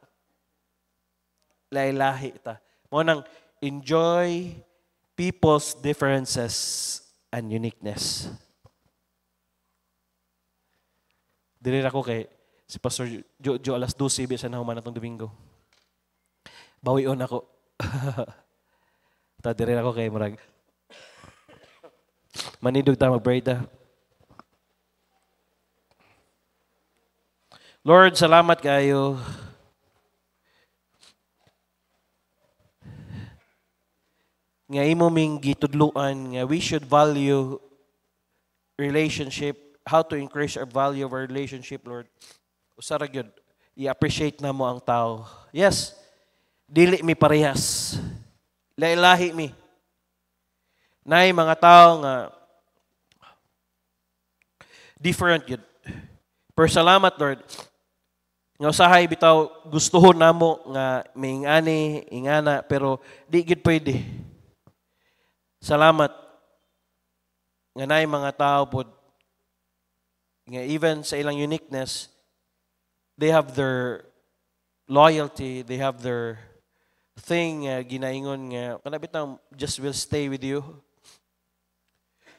Lahi-lahi ta. Mo nang enjoy people's differences and uniqueness. Dili ako kay si Pastor Jojo alas 12 bisa na human atong Domingo. Bawion ako. Ta dire ako kay murag manidog ta mag-pray ta. Lord, salamat kayo. Nga imo ming gitudluan nga we should value relationship, how to increase our value of our relationship, Lord. Usara gyud i-appreciate na mo ang tao. Yes, dili mi parehas. Lahi-lahi mi. Nay mga tao nga different yun. Pero salamat, Lord. Nga usahay bitaw gustuhon namo nga may ingana pero di gid pwede. Salamat nga nay mga tao pod nga even sa ilang uniqueness they have their loyalty, they have their thing ginaingon nga kana bitaw just will stay with you.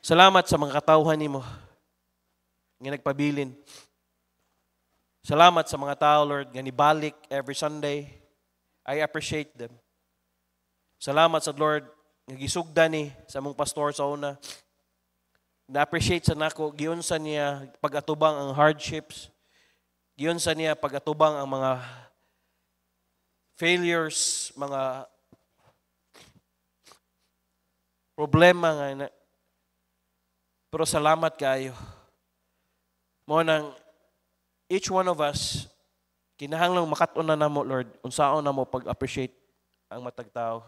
Salamat sa mga katawhan nimo nga nagpabilin. Salamat sa mga tao, Lord, nga nibalik every Sunday. I appreciate them. Salamat sa Lord, nga gisugda ni sa mong pastor sa una. Na-appreciate sa nako, giunsa niya pag-atubang ang hardships. Giunsa niya pag-atubang ang mga failures, mga problema nga. Pero salamat kayo. Mo nang each one of us, kinahanglang makatun na namo, Lord, unsaon na mo pag-appreciate ang matag tao.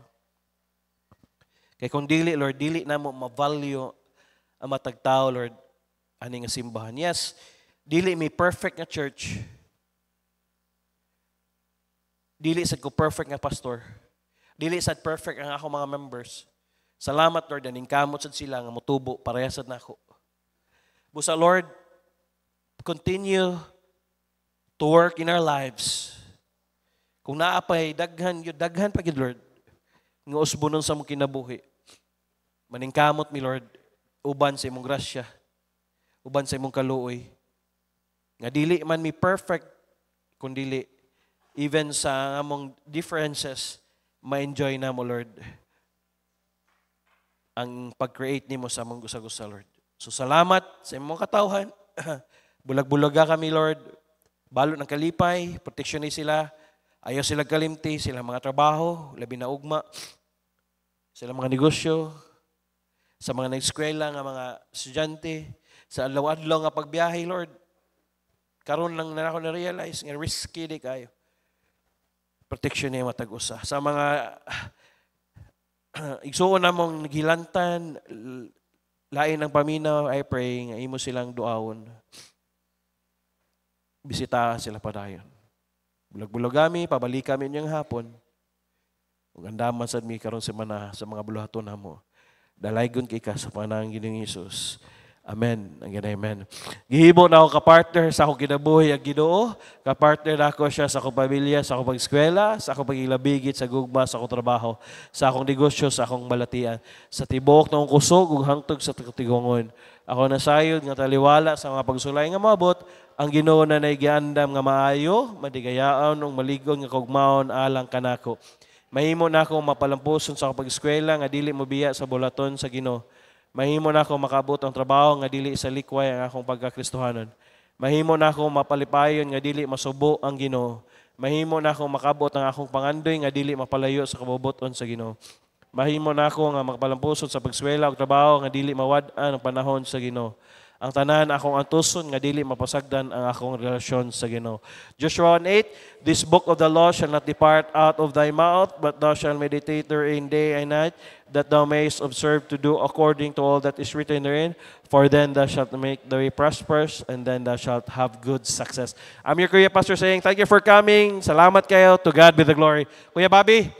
Kaya kung dili, Lord, dili na mo ma-value ang matag tao, Lord, ani nga simbahan. Yes, dili may perfect nga church. Dili sad ko perfect nga pastor. Dili sad perfect ang ako mga members. Salamat, Lord, aning kamot sad sila nga motubo parehas sad nako. Busa, Lord, continue to work in our lives. Kung naapay, daghan pa gid, Lord. Nga usbonon sa mong kinabuhi. Maningkamot mi, Lord, uban sa imong grasya, uban sa imong kaluoy. Nga dili man mi perfect, kundi even sa among differences, ma-enjoy na mo, Lord, ang pag-create nimo sa among gusa-gusa, Lord. So salamat sa imong katawhan. Bulag-bulaga kami, Lord. Balot ng kalipay, proteksyon ni sila. Ayaw sila kalimti, sila mga trabaho, labi na ugma. Sila mga negosyo, sa mga nag-eskwela nga mga estudyante, sa adlaw-adlaw nga pagbiyahe, Lord. Karon lang na ako na-realize nga risky di kayo. Proteksyon niya matag-usa. Sa mga igsuon namong naghilantan, lain ng paminaw, I pray nga imo silang duawon. Bisita sila padayon. Bulag-bulag kami, pabalik kami niyang hapon. Ug andaman sad mi karon semana sa mga buluhaton namo. Dalaygon kay ka sa panahon Ginoong Hesus. Amen. Amen. Gihibo na ako ka-partner sa akong kinabuhi ang Ginoo. Ka-partner na ako siya sa akong pamilya, sa akong pag-eskwela, sa akong pag-ilabigit, sa gugma, sa akong trabaho, sa akong negosyo, sa akong balatian, sa tibok na akong kusog ug hangtod sa tigungon. Ako nasayod nga taliwala sa mga pagsulay nga maabot, ang Ginoo na naigiandam nga maayo, madigayaon ug maligon nga kugmaon alang kanako. Mahimo na ako mapalampuson sa pag-eskwela nga dili mo biya sa bulaton sa Ginoo. Mahimo na ako makaabot ang trabaho nga dili sa likway ang akong pagkakristohanon. Mahimo na ako mapalipayon nga dili masubo ang Ginoo. Mahimo na ako makabot ang akong pangandoy nga dili mapalayo sa kabubuton sa Ginoo. Mahimo na ako nga makapalampuson sa pagswela ug trabaho nga dili mawad-an ang panahon sa Ginoo. Ang tanan akong antuson nga dili mapasagdan ang akong relasyon sa Ginoo. Joshua 1:8, this book of the law shall not depart out of thy mouth, but thou shalt meditate therein day and night, that thou mayest observe to do according to all that is written therein, for then thou shalt make the way prosperous, and then thou shalt have good success. I'm your Kuya Pastor saying, thank you for coming. Salamat kayo. To God be the glory. Kuya Bobby.